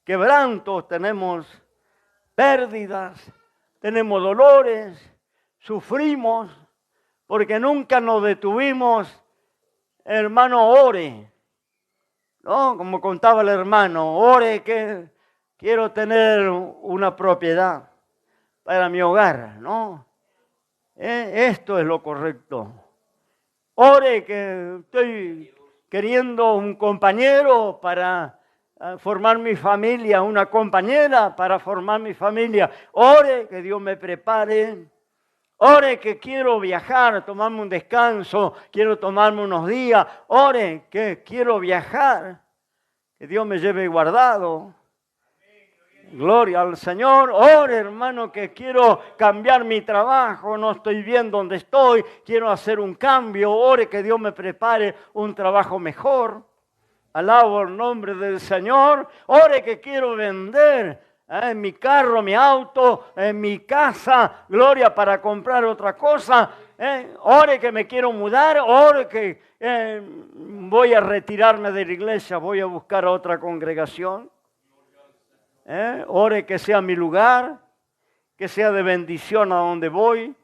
quebrantos, tenemos pérdidas, tenemos dolores, sufrimos, porque nunca nos detuvimos, hermano, ore. ¿No? Como contaba el hermano, ore que quiero tener una propiedad para mi hogar, ¿no? Esto es lo correcto. Ore que estoy queriendo un compañero para formar mi familia, una compañera para formar mi familia. Ore que Dios me prepare. Ore que quiero viajar, tomarme un descanso, quiero tomarme unos días. Ore que quiero viajar, que Dios me lleve guardado. Gloria al Señor. Ore, hermano, que quiero cambiar mi trabajo, no estoy bien donde estoy, quiero hacer un cambio. Ore que Dios me prepare un trabajo mejor. Alabo el nombre del Señor. Ore que quiero vender mi carro, mi auto, mi casa. Gloria, para comprar otra cosa. Ore que me quiero mudar. Ore que voy a retirarme de la iglesia. Voy a buscar otra congregación. Ore que sea mi lugar. Que sea de bendición a donde voy.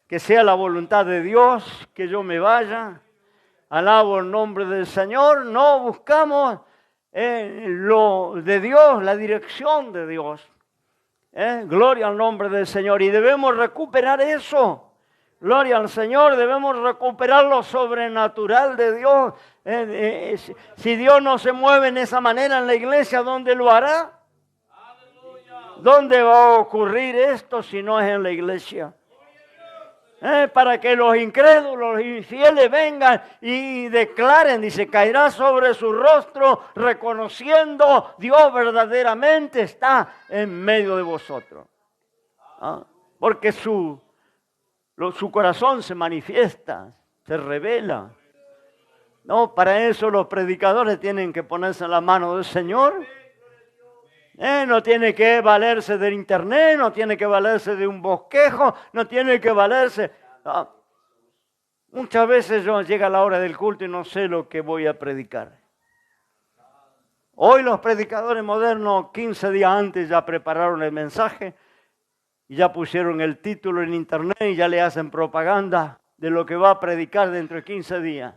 Que sea la voluntad de Dios que yo me vaya. Alabo el nombre del Señor. No buscamos lo de Dios, la dirección de Dios. Gloria al nombre del Señor. Y debemos recuperar eso. Gloria al Señor. Debemos recuperar lo sobrenatural de Dios. Si Dios no se mueve en esa manera en la iglesia, ¿dónde lo hará? ¿Dónde va a ocurrir esto si no es en la iglesia? Para que los incrédulos, los infieles vengan y declaren, dice, caerá sobre su rostro reconociendo Dios verdaderamente está en medio de vosotros. Porque su corazón se manifiesta, se revela. No, para eso los predicadores tienen que ponerse en la mano del Señor. No tiene que valerse del internet, no tiene que valerse de un bosquejo, no tiene que valerse. Muchas veces llega la hora del culto y no sé lo que voy a predicar. Hoy los predicadores modernos 15 días antes ya prepararon el mensaje y ya pusieron el título en internet y ya le hacen propaganda de lo que va a predicar dentro de 15 días.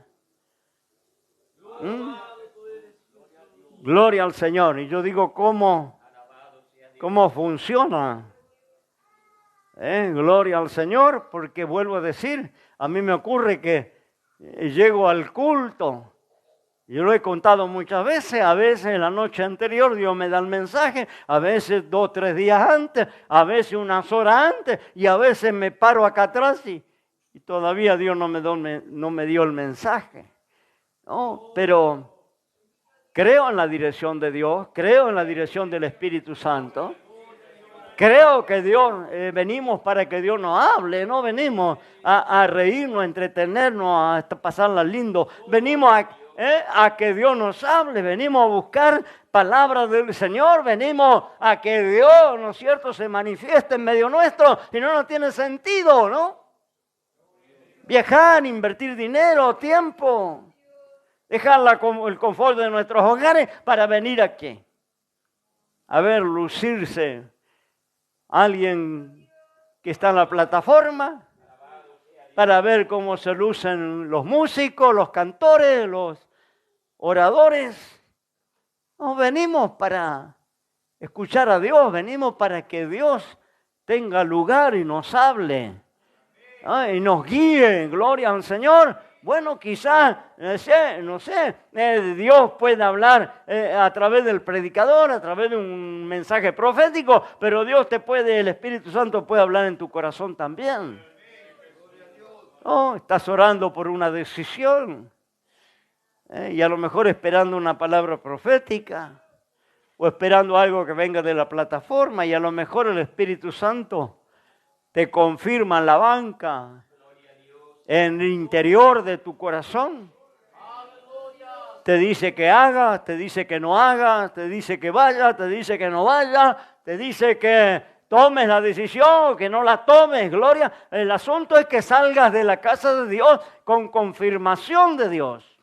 Gloria al Señor. Y yo digo, ¿cómo funciona? Gloria al Señor, porque vuelvo a decir, a mí me ocurre que llego al culto. Yo lo he contado muchas veces, a veces en la noche anterior Dios me da el mensaje, a veces 2 o 3 días antes, a veces unas horas antes, y a veces me paro acá atrás y todavía Dios no me dio el mensaje. No, pero creo en la dirección de Dios, creo en la dirección del Espíritu Santo. Creo que Dios, venimos para que Dios nos hable, no venimos a reírnos, a entretenernos, a pasarla lindo. Venimos a que Dios nos hable, venimos a buscar palabras del Señor, venimos a que Dios, ¿no es cierto?, se manifieste en medio nuestro, si no, no tiene sentido, ¿no? Viajar, invertir dinero, tiempo. Dejar el confort de nuestros hogares para venir aquí. A ver, lucirse. Alguien que está en la plataforma. Para ver cómo se lucen los músicos, los cantores, los oradores. No, venimos para escuchar a Dios. Venimos para que Dios tenga lugar y nos hable. Y nos guíe. Gloria al Señor. Bueno, quizás, no sé, Dios puede hablar a través del predicador, a través de un mensaje profético, pero el Espíritu Santo puede hablar en tu corazón también. Oh, estás orando por una decisión y a lo mejor esperando una palabra profética o esperando algo que venga de la plataforma y a lo mejor el Espíritu Santo te confirma en la banca, en el interior de tu corazón. Te dice que hagas, te dice que no hagas, te dice que vaya, te dice que no vaya, te dice que tomes la decisión, que no la tomes, gloria. El asunto es que salgas de la casa de Dios con confirmación de Dios.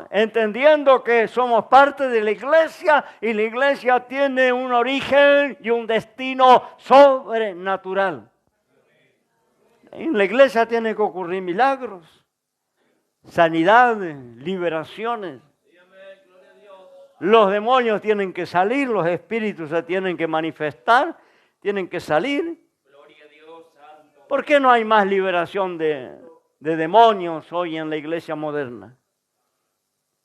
Entendiendo que somos parte de la iglesia y la iglesia tiene un origen y un destino sobrenatural. En la iglesia tienen que ocurrir milagros, sanidades, liberaciones. Los demonios tienen que salir, los espíritus se tienen que manifestar, tienen que salir. ¿Por qué no hay más liberación de demonios hoy en la iglesia moderna?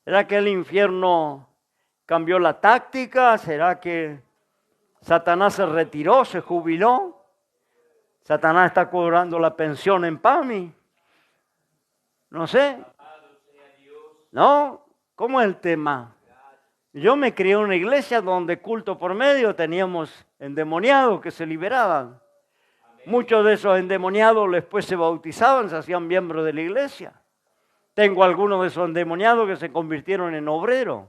¿Será que el infierno cambió la táctica? ¿Será que Satanás se retiró, se jubiló? Satanás está cobrando la pensión en PAMI. No sé. ¿No? ¿Cómo es el tema? Yo me crié en una iglesia donde culto por medio teníamos endemoniados que se liberaban. Muchos de esos endemoniados después se bautizaban, se hacían miembros de la iglesia. Tengo algunos de esos endemoniados que se convirtieron en obreros.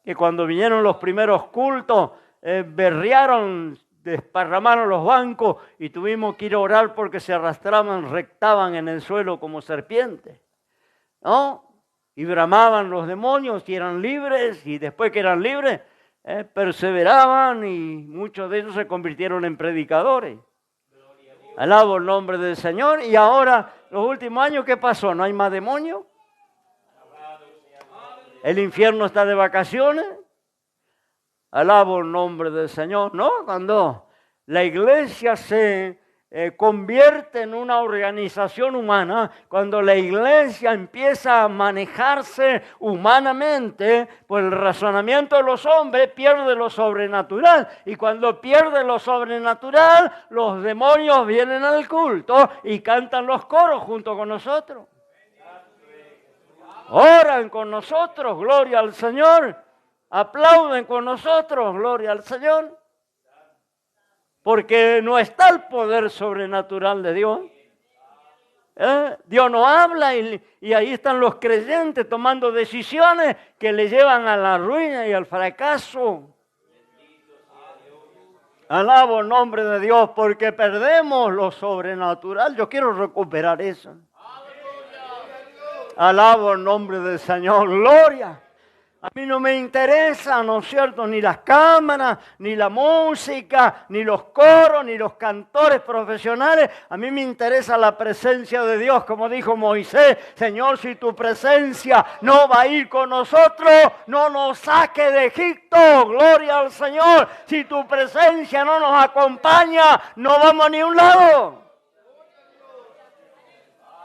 Que cuando vinieron los primeros cultos, berrearon, desparramaron los bancos y tuvimos que ir a orar porque se arrastraban, rectaban en el suelo como serpientes, ¿no? Y bramaban los demonios y eran libres, y después que eran libres, perseveraban y muchos de ellos se convirtieron en predicadores. Alabo el nombre del Señor. Y ahora, los últimos años, ¿qué pasó? ¿No hay más demonios? ¿El infierno está de vacaciones? Alabo el nombre del Señor. No, cuando la iglesia se convierte en una organización humana, cuando la iglesia empieza a manejarse humanamente, pues el razonamiento de los hombres pierde lo sobrenatural. Y cuando pierde lo sobrenatural, los demonios vienen al culto y cantan los coros junto con nosotros. Oran con nosotros, gloria al Señor. Aplauden con nosotros, gloria al Señor. Porque no está el poder sobrenatural de Dios. Dios no habla y ahí están los creyentes tomando decisiones que le llevan a la ruina y al fracaso. Alabo el nombre de Dios porque perdemos lo sobrenatural. Yo quiero recuperar eso. Alabo el nombre del Señor, gloria. A mí no me interesa, ¿no es cierto?, ni las cámaras, ni la música, ni los coros, ni los cantores profesionales. A mí me interesa la presencia de Dios, como dijo Moisés. Señor, si tu presencia no va a ir con nosotros, no nos saque de Egipto. Gloria al Señor. Si tu presencia no nos acompaña, no vamos a ni un lado.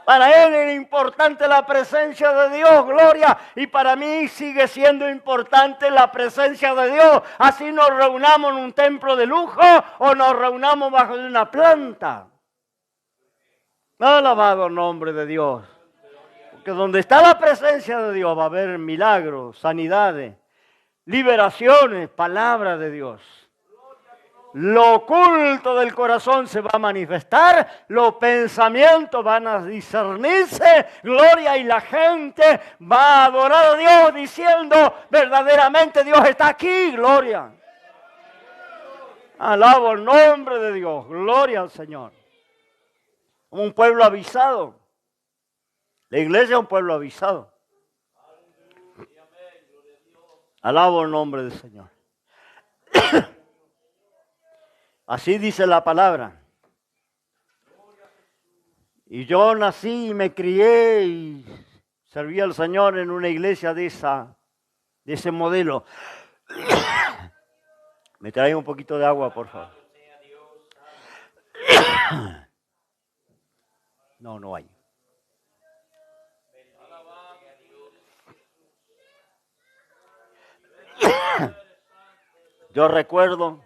Para Él era importante la presencia de Dios, gloria, y para mí sigue siendo importante la presencia de Dios. Así nos reunamos en un templo de lujo o nos reunamos bajo de una planta. Alabado el nombre de Dios. Porque donde está la presencia de Dios va a haber milagros, sanidades, liberaciones, palabra de Dios. Lo oculto del corazón se va a manifestar, los pensamientos van a discernirse, gloria, y la gente va a adorar a Dios diciendo, verdaderamente Dios está aquí, gloria. Alabo el nombre de Dios, gloria al Señor. Como un pueblo avisado. La iglesia es un pueblo avisado. Alabo el nombre del Señor. Así dice la palabra. Y yo nací y me crié y serví al Señor en una iglesia de ese modelo. Me trae un poquito de agua, por favor. No hay. Yo recuerdo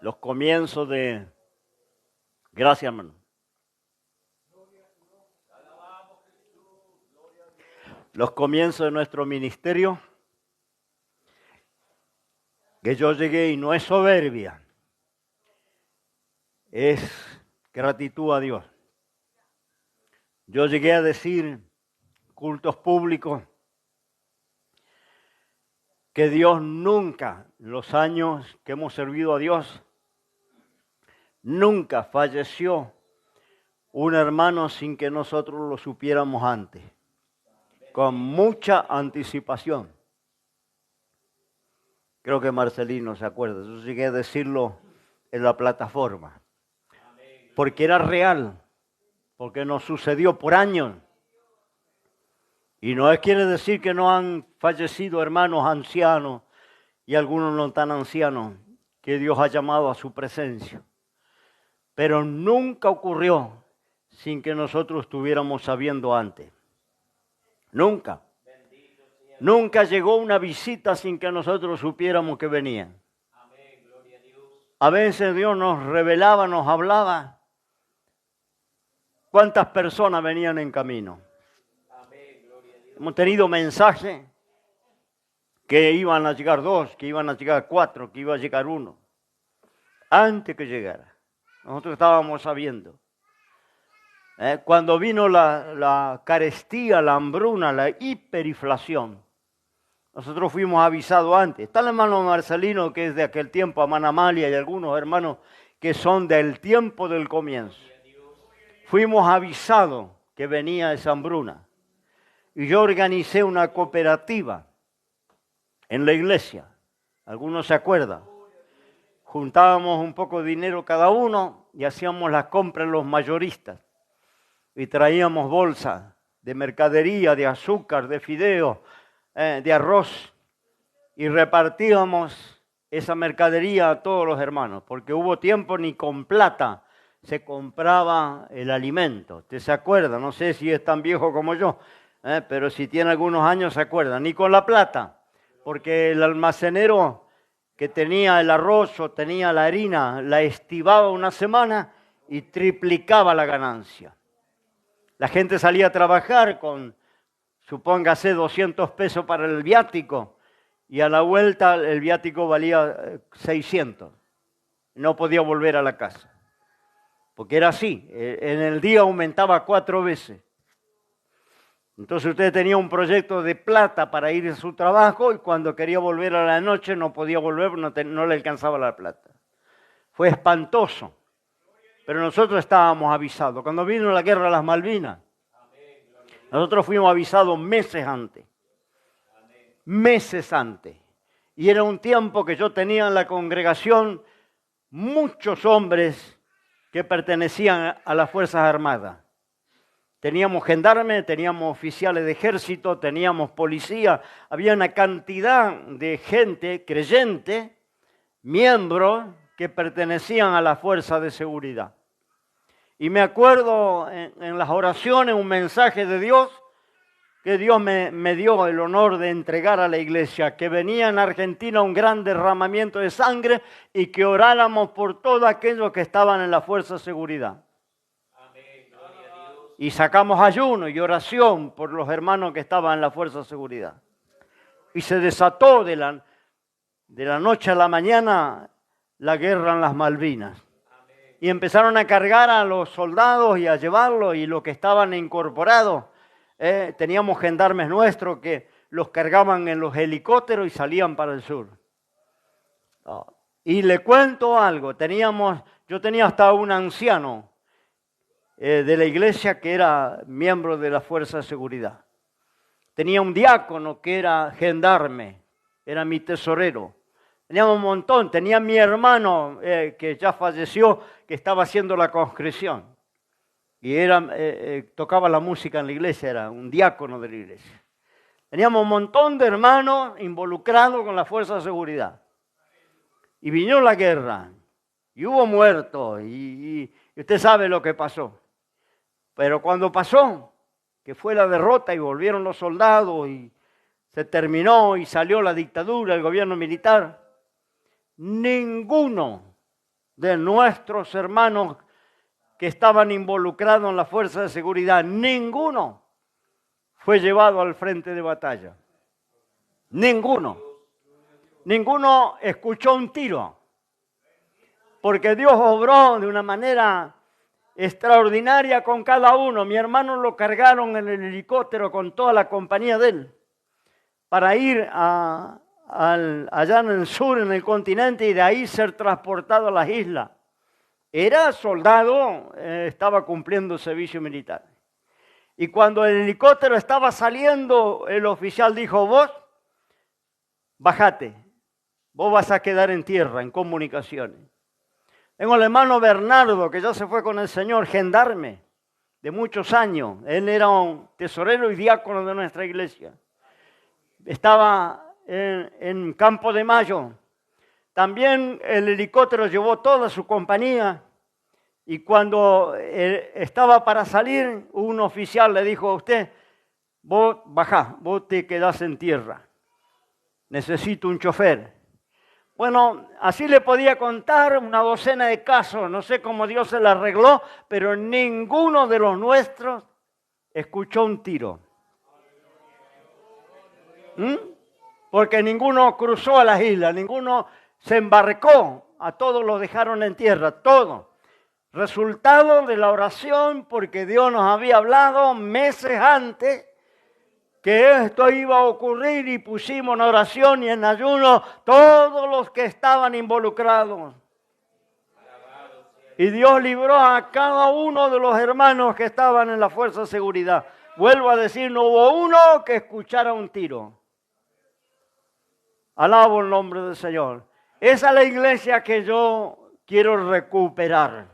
los comienzos de... Gracias, hermano. Los comienzos de nuestro ministerio, que yo llegué y no es soberbia, es gratitud a Dios. Yo llegué a decir, cultos públicos, que Dios nunca, los años que hemos servido a Dios, nunca falleció un hermano sin que nosotros lo supiéramos antes, con mucha anticipación. Creo que Marcelino se acuerda, yo llegué a decirlo en la plataforma, porque era real, porque nos sucedió por años. Y no quiere decir que no han fallecido hermanos ancianos y algunos no tan ancianos que Dios ha llamado a su presencia. Pero nunca ocurrió sin que nosotros estuviéramos sabiendo antes. Nunca. Nunca llegó una visita sin que nosotros supiéramos que venía. A veces Dios nos revelaba, nos hablaba. ¿Cuántas personas venían en camino? Hemos tenido mensajes que iban a llegar 2, que iban a llegar 4, que iba a llegar 1. Antes que llegara. Nosotros estábamos sabiendo. Cuando vino la carestía, la hambruna, la hiperinflación. Nosotros fuimos avisados antes. Está el hermano Marcelino, que es de aquel tiempo, hermana Amalia y algunos hermanos que son del tiempo del comienzo. Fuimos avisados que venía esa hambruna. Y yo organicé una cooperativa en la iglesia. Algunos se acuerdan. Juntábamos un poco de dinero cada uno y hacíamos las compras los mayoristas. Y traíamos bolsas de mercadería, de azúcar, de fideos, de arroz. Y repartíamos esa mercadería a todos los hermanos, porque hubo tiempo ni con plata se compraba el alimento. ¿Usted se acuerda? No sé si es tan viejo como yo, pero si tiene algunos años se acuerda. Ni con la plata, porque el almacenero que tenía el arroz o tenía la harina, la estivaba una semana y triplicaba la ganancia. La gente salía a trabajar con, supóngase, 200 pesos para el viático y a la vuelta el viático valía 600. No podía volver a la casa, porque era así. En el día aumentaba 4 veces. Entonces usted tenía un proyecto de plata para ir a su trabajo y cuando quería volver a la noche no podía volver, no le alcanzaba la plata. Fue espantoso, pero nosotros estábamos avisados. Cuando vino la guerra de las Malvinas, nosotros fuimos avisados meses antes. Meses antes. Y era un tiempo que yo tenía en la congregación muchos hombres que pertenecían a las Fuerzas Armadas. Teníamos gendarmes, teníamos oficiales de ejército, teníamos policía. Había una cantidad de gente creyente, miembros que pertenecían a la fuerza de seguridad. Y me acuerdo en las oraciones un mensaje de Dios, que Dios me dio el honor de entregar a la iglesia, que venía en Argentina un gran derramamiento de sangre y que oráramos por todos aquellos que estaban en la fuerza de seguridad. Y sacamos ayuno y oración por los hermanos que estaban en la fuerza de seguridad. Y se desató de la noche a la mañana la guerra en las Malvinas. Y empezaron a cargar a los soldados y a llevarlos y los que estaban incorporados. Teníamos gendarmes nuestros que los cargaban en los helicópteros y salían para el sur. Y le cuento algo, yo tenía hasta un anciano de la iglesia que era miembro de la fuerza de seguridad. Tenía un diácono que era gendarme, era mi tesorero. Teníamos un montón, tenía mi hermano que ya falleció, que estaba haciendo la conscripción. Y tocaba la música en la iglesia, era un diácono de la iglesia. Teníamos un montón de hermanos involucrados con la fuerza de seguridad. Y vino la guerra, y hubo muertos, y usted sabe lo que pasó. Pero cuando pasó, que fue la derrota y volvieron los soldados y se terminó y salió la dictadura, el gobierno militar, ninguno de nuestros hermanos que estaban involucrados en la fuerza de seguridad, ninguno fue llevado al frente de batalla. Ninguno. Ninguno escuchó un tiro. Porque Dios obró de una manera extraordinaria con cada uno. Mi hermano lo cargaron en el helicóptero con toda la compañía de él para ir allá en el sur, en el continente, y de ahí ser transportado a las islas. Era soldado, estaba cumpliendo servicio militar. Y cuando el helicóptero estaba saliendo, el oficial dijo: vos, bájate, vos vas a quedar en tierra, en comunicaciones. Tengo el hermano Bernardo, que ya se fue con el Señor, gendarme, de muchos años. Él era un tesorero y diácono de nuestra iglesia. Estaba en Campo de Mayo. También el helicóptero llevó toda su compañía y cuando estaba para salir, un oficial le dijo a usted: vos bajá, vos te quedás en tierra, necesito un chofer. Bueno, así le podía contar una docena de casos, no sé cómo Dios se la arregló, pero ninguno de los nuestros escuchó un tiro. Porque ninguno cruzó a las islas, ninguno se embarcó, a todos los dejaron en tierra, todos. Resultado de la oración, porque Dios nos había hablado meses antes que esto iba a ocurrir y pusimos en oración y en ayuno todos los que estaban involucrados. Y Dios libró a cada uno de los hermanos que estaban en la fuerza de seguridad. Vuelvo a decir, no hubo uno que escuchara un tiro. Alabo el nombre del Señor. Esa es la iglesia que yo quiero recuperar.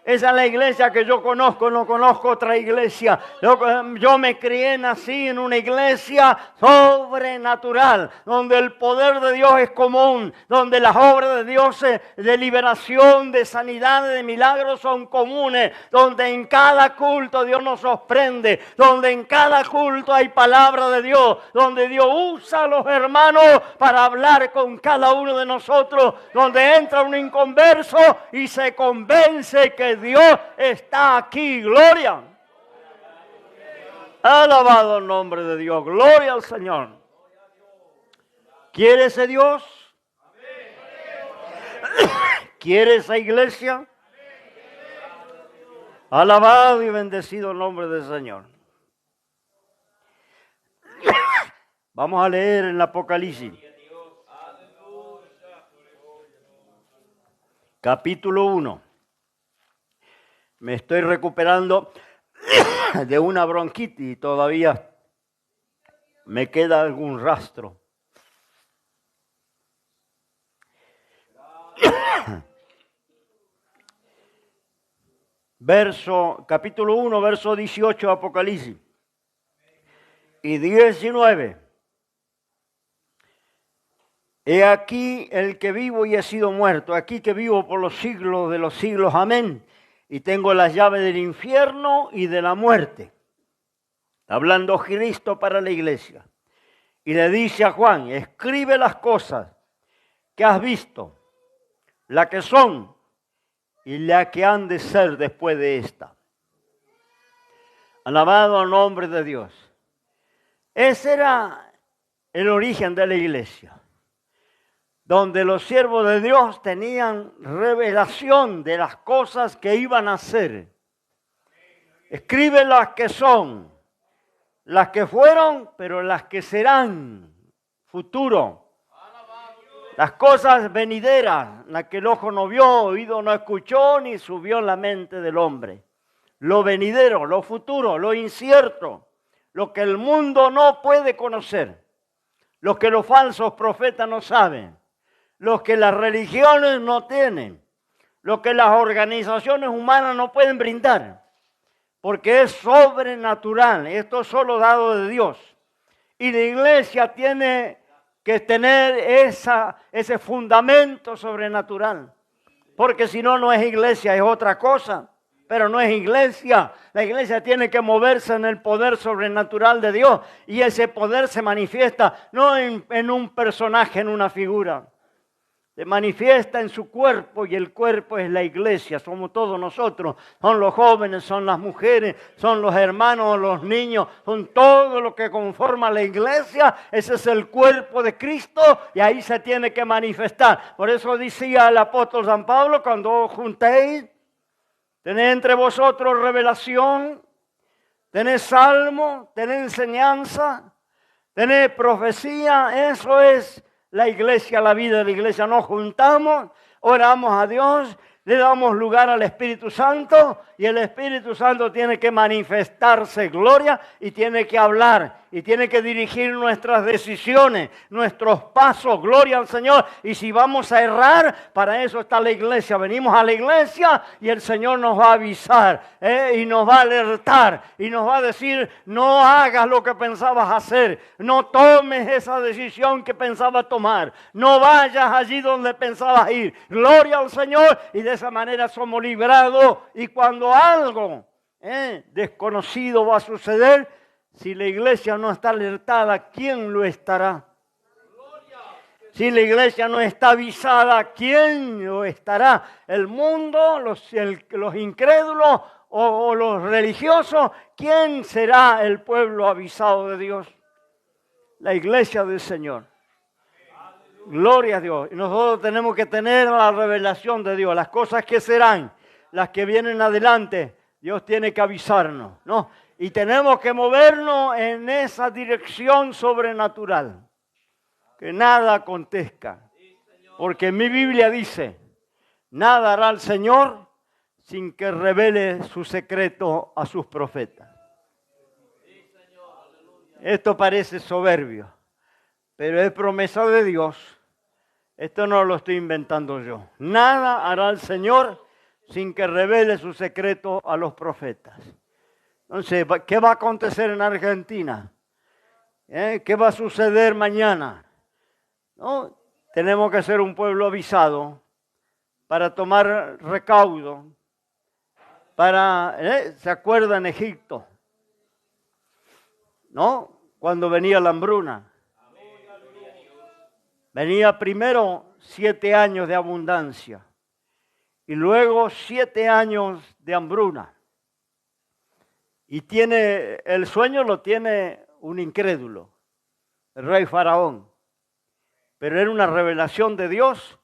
Esa es la iglesia que yo conozco, no conozco otra iglesia. Yo me crié, nací en una iglesia sobrenatural, donde el poder de Dios es común, donde las obras de Dios de liberación, de sanidad, de milagros son comunes, donde en cada culto Dios nos sorprende, donde en cada culto hay palabra de Dios, donde Dios usa a los hermanos para hablar con cada uno de nosotros, donde entra un inconverso y se convence que Dios está aquí, gloria. Alabado el nombre de Dios, gloria al Señor. ¿Quiere ese Dios? ¿Quiere esa iglesia? Alabado y bendecido el nombre del Señor. Vamos a leer en el Apocalipsis. Capítulo 1. Me estoy recuperando de una bronquitis y todavía me queda algún rastro. Capítulo 1, verso 18, Apocalipsis. Y 19. He aquí el que vivo y he sido muerto, aquí que vivo por los siglos de los siglos, amén. Y tengo las llaves del infierno y de la muerte. Hablando Cristo para la iglesia. Y le dice a Juan, escribe las cosas que has visto, las que son y las que han de ser después de esta. Alabado al nombre de Dios. Ese era el origen de la iglesia, donde los siervos de Dios tenían revelación de las cosas que iban a hacer. Escribe las que son, las que fueron, pero las que serán, futuro. Las cosas venideras, las que el ojo no vio, oído no escuchó, ni subió en la mente del hombre. Lo venidero, lo futuro, lo incierto, lo que el mundo no puede conocer, lo que los falsos profetas no saben, lo que las religiones no tienen, lo que las organizaciones humanas no pueden brindar, porque es sobrenatural, esto es solo dado de Dios. Y la iglesia tiene que tener ese fundamento sobrenatural, porque si no, no es iglesia, es otra cosa, pero no es iglesia. La iglesia tiene que moverse en el poder sobrenatural de Dios, y ese poder se manifiesta no en un personaje, en una figura. Se manifiesta en su cuerpo, y el cuerpo es la iglesia, somos todos nosotros, son los jóvenes, son las mujeres, son los hermanos, los niños, son todo lo que conforma la iglesia. Ese es el cuerpo de Cristo y ahí se tiene que manifestar. Por eso decía el apóstol San Pablo, cuando os juntéis, tened entre vosotros revelación, tened salmo, tened enseñanza, tened profecía. Eso es la iglesia, la vida de la iglesia. Nos juntamos, oramos a Dios, le damos lugar al Espíritu Santo, y el Espíritu Santo tiene que manifestarse, gloria, y tiene que hablar, y tiene que dirigir nuestras decisiones, nuestros pasos, gloria al Señor. Y si vamos a errar, para eso está la iglesia. Venimos a la iglesia y el Señor nos va a avisar, y nos va a alertar, y nos va a decir, no hagas lo que pensabas hacer, no tomes esa decisión que pensabas tomar, no vayas allí donde pensabas ir. Gloria al Señor. Y de esa manera somos librados. Y cuando algo desconocido va a suceder, si la iglesia no está alertada, ¿quién lo estará? Si la iglesia no está avisada, ¿quién lo estará? ¿El mundo, los incrédulos o los religiosos? ¿Quién será el pueblo avisado de Dios? La iglesia del Señor. Gloria a Dios. Y nosotros tenemos que tener la revelación de Dios, las cosas que serán, las que vienen adelante, Dios tiene que avisarnos, ¿no? Y tenemos que movernos en esa dirección sobrenatural. Que nada acontezca. Porque mi Biblia dice, nada hará el Señor sin que revele su secreto a sus profetas. Esto parece soberbio, pero es promesa de Dios. Esto no lo estoy inventando yo. Nada hará el Señor sin que revele su secreto a los profetas. Entonces, ¿qué va a acontecer en Argentina? ¿Qué va a suceder mañana? ¿No? Tenemos que ser un pueblo avisado para tomar recaudo. ¿Se acuerdan Egipto? ¿No? Cuando venía la hambruna. Venía primero 7 años de abundancia y luego 7 años de hambruna. Y el sueño lo tiene un incrédulo, el rey Faraón. Pero era una revelación de Dios,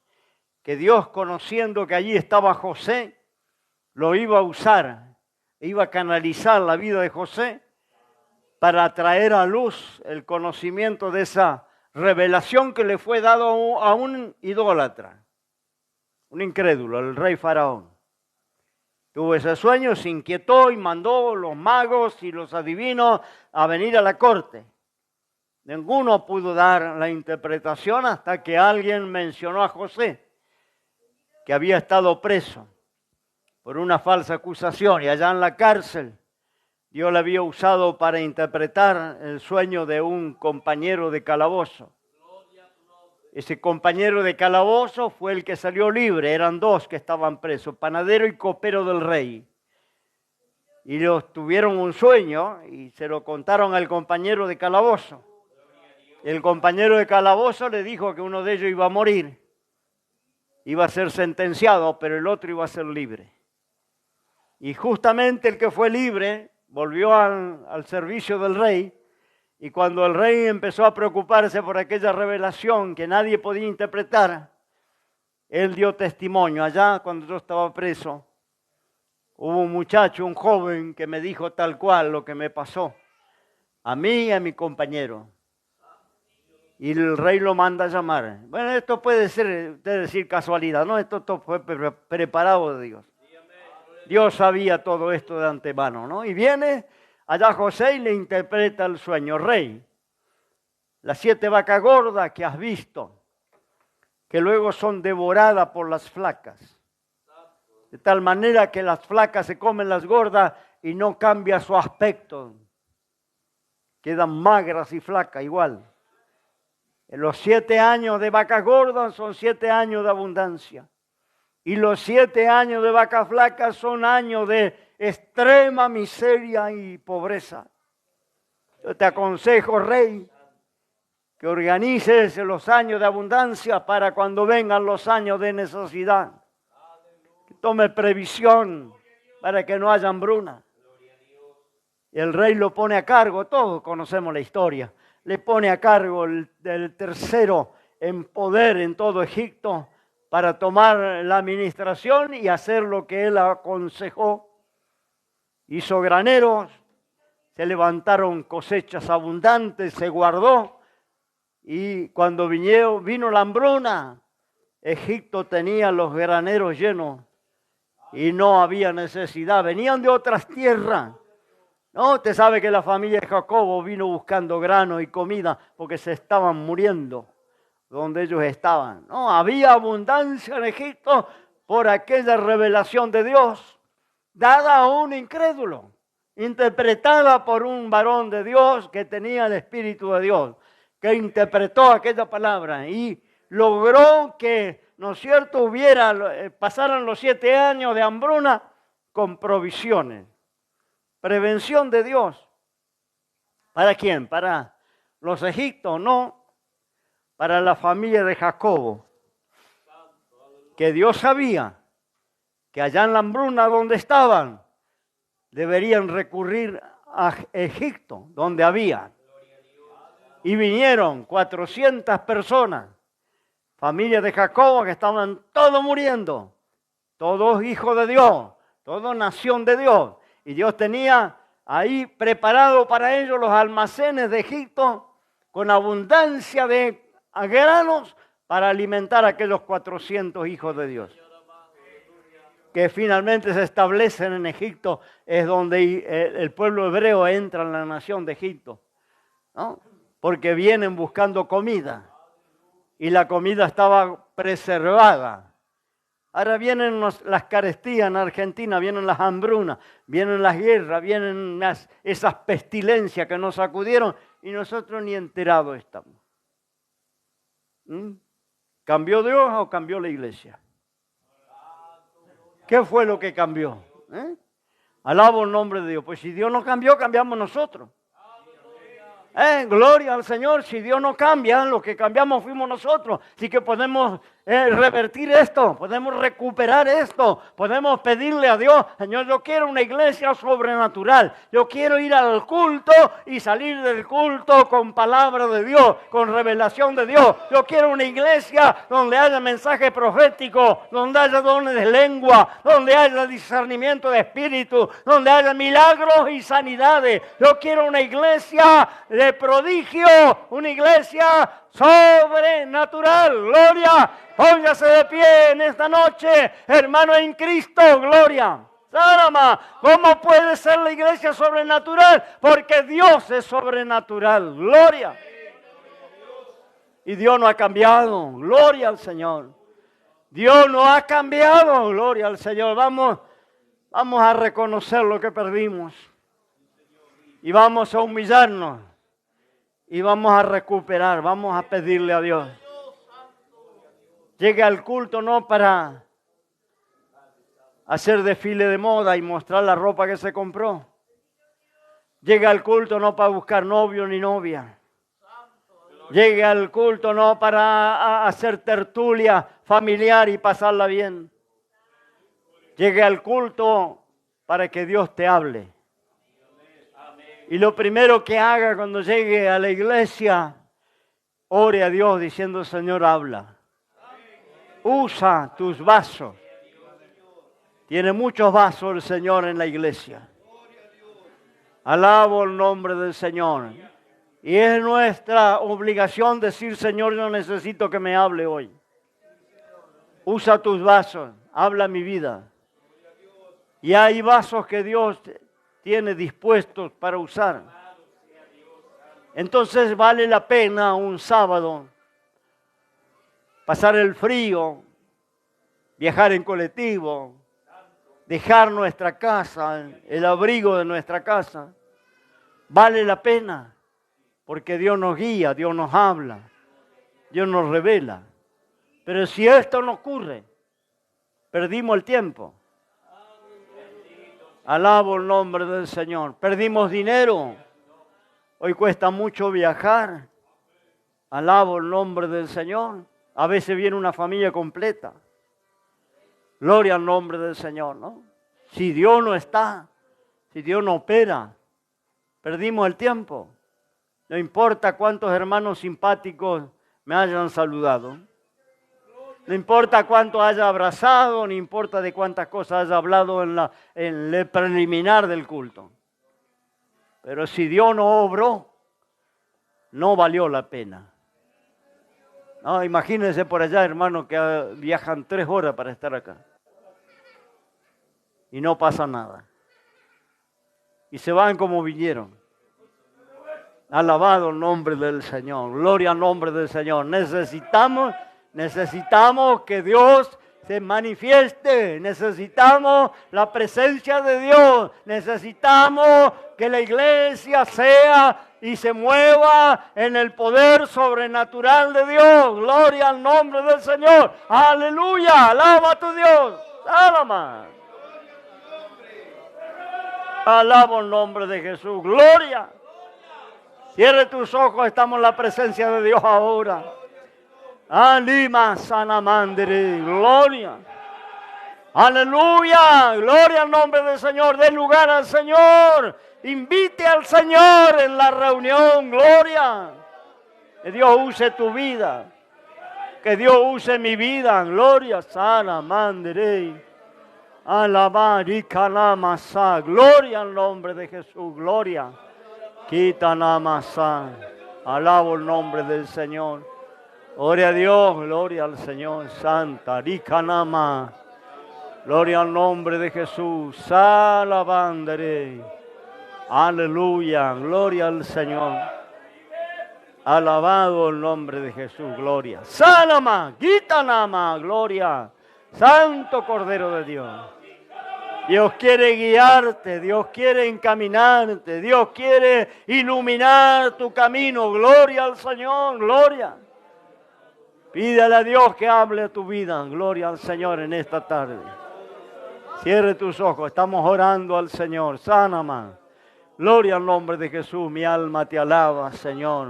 que Dios, conociendo que allí estaba José, lo iba a usar, iba a canalizar la vida de José para traer a luz el conocimiento de esa revelación que le fue dado a un idólatra, un incrédulo, el rey Faraón. Tuvo ese sueño, se inquietó y mandó los magos y los adivinos a venir a la corte. Ninguno pudo dar la interpretación hasta que alguien mencionó a José, que había estado preso por una falsa acusación y allá en la cárcel Dios le había usado para interpretar el sueño de un compañero de calabozo. Ese compañero de calabozo fue el que salió libre, eran 2 que estaban presos, panadero y copero del rey. Y los tuvieron un sueño y se lo contaron al compañero de calabozo. El compañero de calabozo le dijo que uno de ellos iba a morir, iba a ser sentenciado, pero el otro iba a ser libre. Y justamente el que fue libre volvió al servicio del rey, y cuando el rey empezó a preocuparse por aquella revelación que nadie podía interpretar, él dio testimonio. Allá cuando yo estaba preso, hubo un muchacho, un joven, que me dijo tal cual lo que me pasó, a mí y a mi compañero. Y el rey lo manda a llamar. Bueno, esto puede ser, decir casualidad, ¿no? Esto fue preparado de Dios. Dios sabía todo esto de antemano, ¿no? Y viene allá José y le interpreta el sueño. Rey, las 7 vacas gordas que has visto, que luego son devoradas por las flacas. De tal manera que las flacas se comen las gordas y no cambia su aspecto. Quedan magras y flacas igual. En los 7 años de vacas gordas son 7 años de abundancia. Y los 7 años de vacas flacas son años de extrema miseria y pobreza. Yo te aconsejo, rey, que organices los años de abundancia para cuando vengan los años de necesidad. Que tome previsión para que no haya hambruna. Y el rey lo pone a cargo, todos conocemos la historia, le pone a cargo del tercero en poder en todo Egipto, para tomar la administración y hacer lo que él aconsejó. Hizo graneros, se levantaron cosechas abundantes, se guardó, y cuando vino la hambruna, Egipto tenía los graneros llenos y no había necesidad. Venían de otras tierras. No, usted sabe que la familia de Jacobo vino buscando grano y comida porque se estaban muriendo donde ellos estaban. No, había abundancia en Egipto por aquella revelación de Dios, dada a un incrédulo, interpretada por un varón de Dios que tenía el Espíritu de Dios, que interpretó aquella palabra y logró que, ¿no es cierto?, pasaran los 7 años de hambruna con provisiones. Prevención de Dios. ¿Para quién? Para los egipcios, no. Para la familia de Jacobo, que Dios sabía que allá en la hambruna donde estaban, deberían recurrir a Egipto, donde había. Y vinieron 400 personas, familia de Jacobo, que estaban todos muriendo, todos hijos de Dios, toda nación de Dios. Y Dios tenía ahí preparado para ellos los almacenes de Egipto con abundancia de granos para alimentar a aquellos 400 hijos de Dios, que finalmente se establecen en Egipto. Es donde el pueblo hebreo entra en la nación de Egipto, ¿no? Porque vienen buscando comida y la comida estaba preservada. Ahora vienen las carestías en Argentina, vienen las hambrunas, vienen las guerras, vienen esas pestilencias que nos sacudieron y nosotros ni enterados estamos. ¿Cambió Dios o cambió la iglesia? ¿Qué fue lo que cambió? Alabo el nombre de Dios. Pues si Dios no cambió, cambiamos nosotros. Gloria al Señor. Si Dios no cambia, lo que cambiamos fuimos nosotros. Así que podemos revertir esto, podemos recuperar esto, podemos pedirle a Dios: Señor, yo quiero una iglesia sobrenatural. Yo quiero ir al culto y salir del culto con palabra de Dios, con revelación de Dios. Yo quiero una iglesia donde haya mensaje profético, donde haya dones de lengua, donde haya discernimiento de espíritu, donde haya milagros y sanidades. Yo quiero una iglesia de prodigio, una iglesia sobrenatural. Gloria. Póngase de pie en esta noche, hermano en Cristo. Gloria. Sárama, ¿cómo puede ser la iglesia sobrenatural? Porque Dios es sobrenatural. Gloria. Y Dios no ha cambiado. Gloria al Señor. Dios no ha cambiado. Gloria al Señor. Vamos a reconocer lo que perdimos. Y vamos a humillarnos. Y vamos a recuperar. Vamos a pedirle a Dios. Llegue al culto no para hacer desfile de moda y mostrar la ropa que se compró. Llegue al culto no para buscar novio ni novia. Llegue al culto no para hacer tertulia familiar y pasarla bien. Llegue al culto para que Dios te hable. Y lo primero que haga cuando llegue a la iglesia, ore a Dios diciendo: Señor, habla. Usa tus vasos. Tiene muchos vasos el Señor en la iglesia. Alabo el nombre del Señor. Y es nuestra obligación decir: Señor, yo necesito que me hable hoy. Usa tus vasos, habla mi vida. Y hay vasos que Dios tiene dispuestos para usar. Entonces vale la pena un sábado pasar el frío, viajar en colectivo, dejar nuestra casa, el abrigo de nuestra casa. Vale la pena, porque Dios nos guía, Dios nos habla, Dios nos revela. Pero si esto no ocurre, perdimos el tiempo. Alabo el nombre del Señor. Perdimos dinero. Hoy cuesta mucho viajar. Alabo el nombre del Señor. A veces viene una familia completa. Gloria al nombre del Señor, ¿no? Si Dios no está, si Dios no opera, perdimos el tiempo. No importa cuántos hermanos simpáticos me hayan saludado. No importa cuánto haya abrazado, no importa de cuántas cosas haya hablado en el preliminar del culto. Pero si Dios no obró, no valió la pena. No, imagínense por allá, hermano, que viajan 3 horas para estar acá. Y no pasa nada. Y se van como vinieron. Alabado el nombre del Señor. Gloria al nombre del Señor. Necesitamos que Dios se manifieste. Necesitamos la presencia de Dios. Necesitamos que la iglesia sea y se mueva en el poder sobrenatural de Dios. Gloria al nombre del Señor. Aleluya. Alaba a tu Dios. Alaba. Alaba el nombre de Jesús. Gloria. Cierre tus ojos. Estamos en la presencia de Dios ahora. Alima sanamandere. Gloria. Aleluya. Gloria al nombre del Señor. Den lugar al Señor. Invite al Señor en la reunión. Gloria. Que Dios use tu vida. Que Dios use mi vida. Gloria. Sanamandere. Alabar y canamasa. Gloria al nombre de Jesús. Gloria. Quitanamasa. Alabo el nombre del Señor. Gloria a Dios. Gloria al Señor. Santa. Ricanama. Gloria al nombre de Jesús. Salabandere. Aleluya. Gloria al Señor. Alabado el nombre de Jesús. Gloria. Salama. Gitanama. Gloria. Santo Cordero de Dios. Dios quiere guiarte, Dios quiere encaminarte, Dios quiere iluminar tu camino. Gloria al Señor, gloria. Pídale a Dios que hable a tu vida. Gloria al Señor en esta tarde. Cierre tus ojos, estamos orando al Señor. Sánama. Gloria al nombre de Jesús, mi alma te alaba, Señor.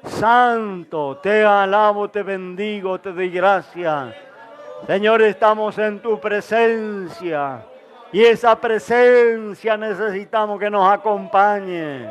Santo, te alabo, te bendigo, te doy gracias. Señor, estamos en tu presencia y esa presencia necesitamos que nos acompañe.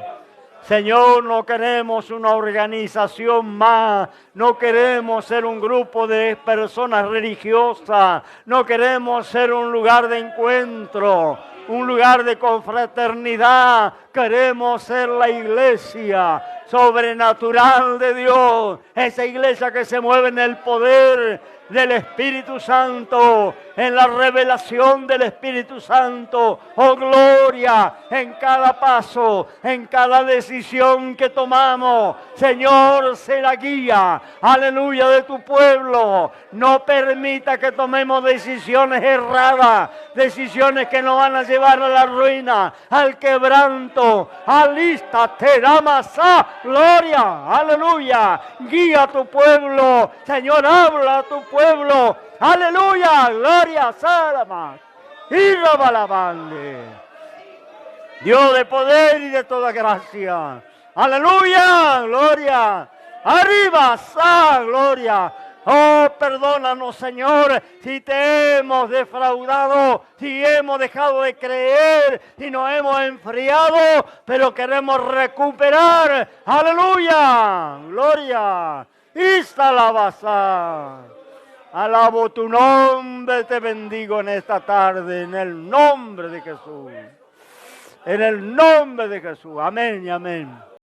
Señor, no queremos una organización más, no queremos ser un grupo de personas religiosas, no queremos ser un lugar de encuentro, un lugar de confraternidad. Queremos ser la iglesia sobrenatural de Dios, esa iglesia que se mueve en el poder del Espíritu Santo, en la revelación del Espíritu Santo. Oh, gloria en cada paso, en cada decisión que tomamos. Señor, sé la guía, aleluya, de tu pueblo. No permita que tomemos decisiones erradas, decisiones que nos van a llevar a la ruina, al quebranto. Alístate, Ramasa, gloria, aleluya. Guía a tu pueblo, Señor, habla a tu pueblo. Aleluya, gloria, Salama. Y Rabalabande. Dios de poder y de toda gracia. Aleluya, gloria. Arriba, gloria. Oh, perdónanos, Señor, si te hemos defraudado, si hemos dejado de creer, si nos hemos enfriado, pero queremos recuperar. Aleluya, gloria. Istalabasa. Alabo tu nombre, te bendigo en esta tarde, en el nombre de Jesús. En el nombre de Jesús. Amén y amén.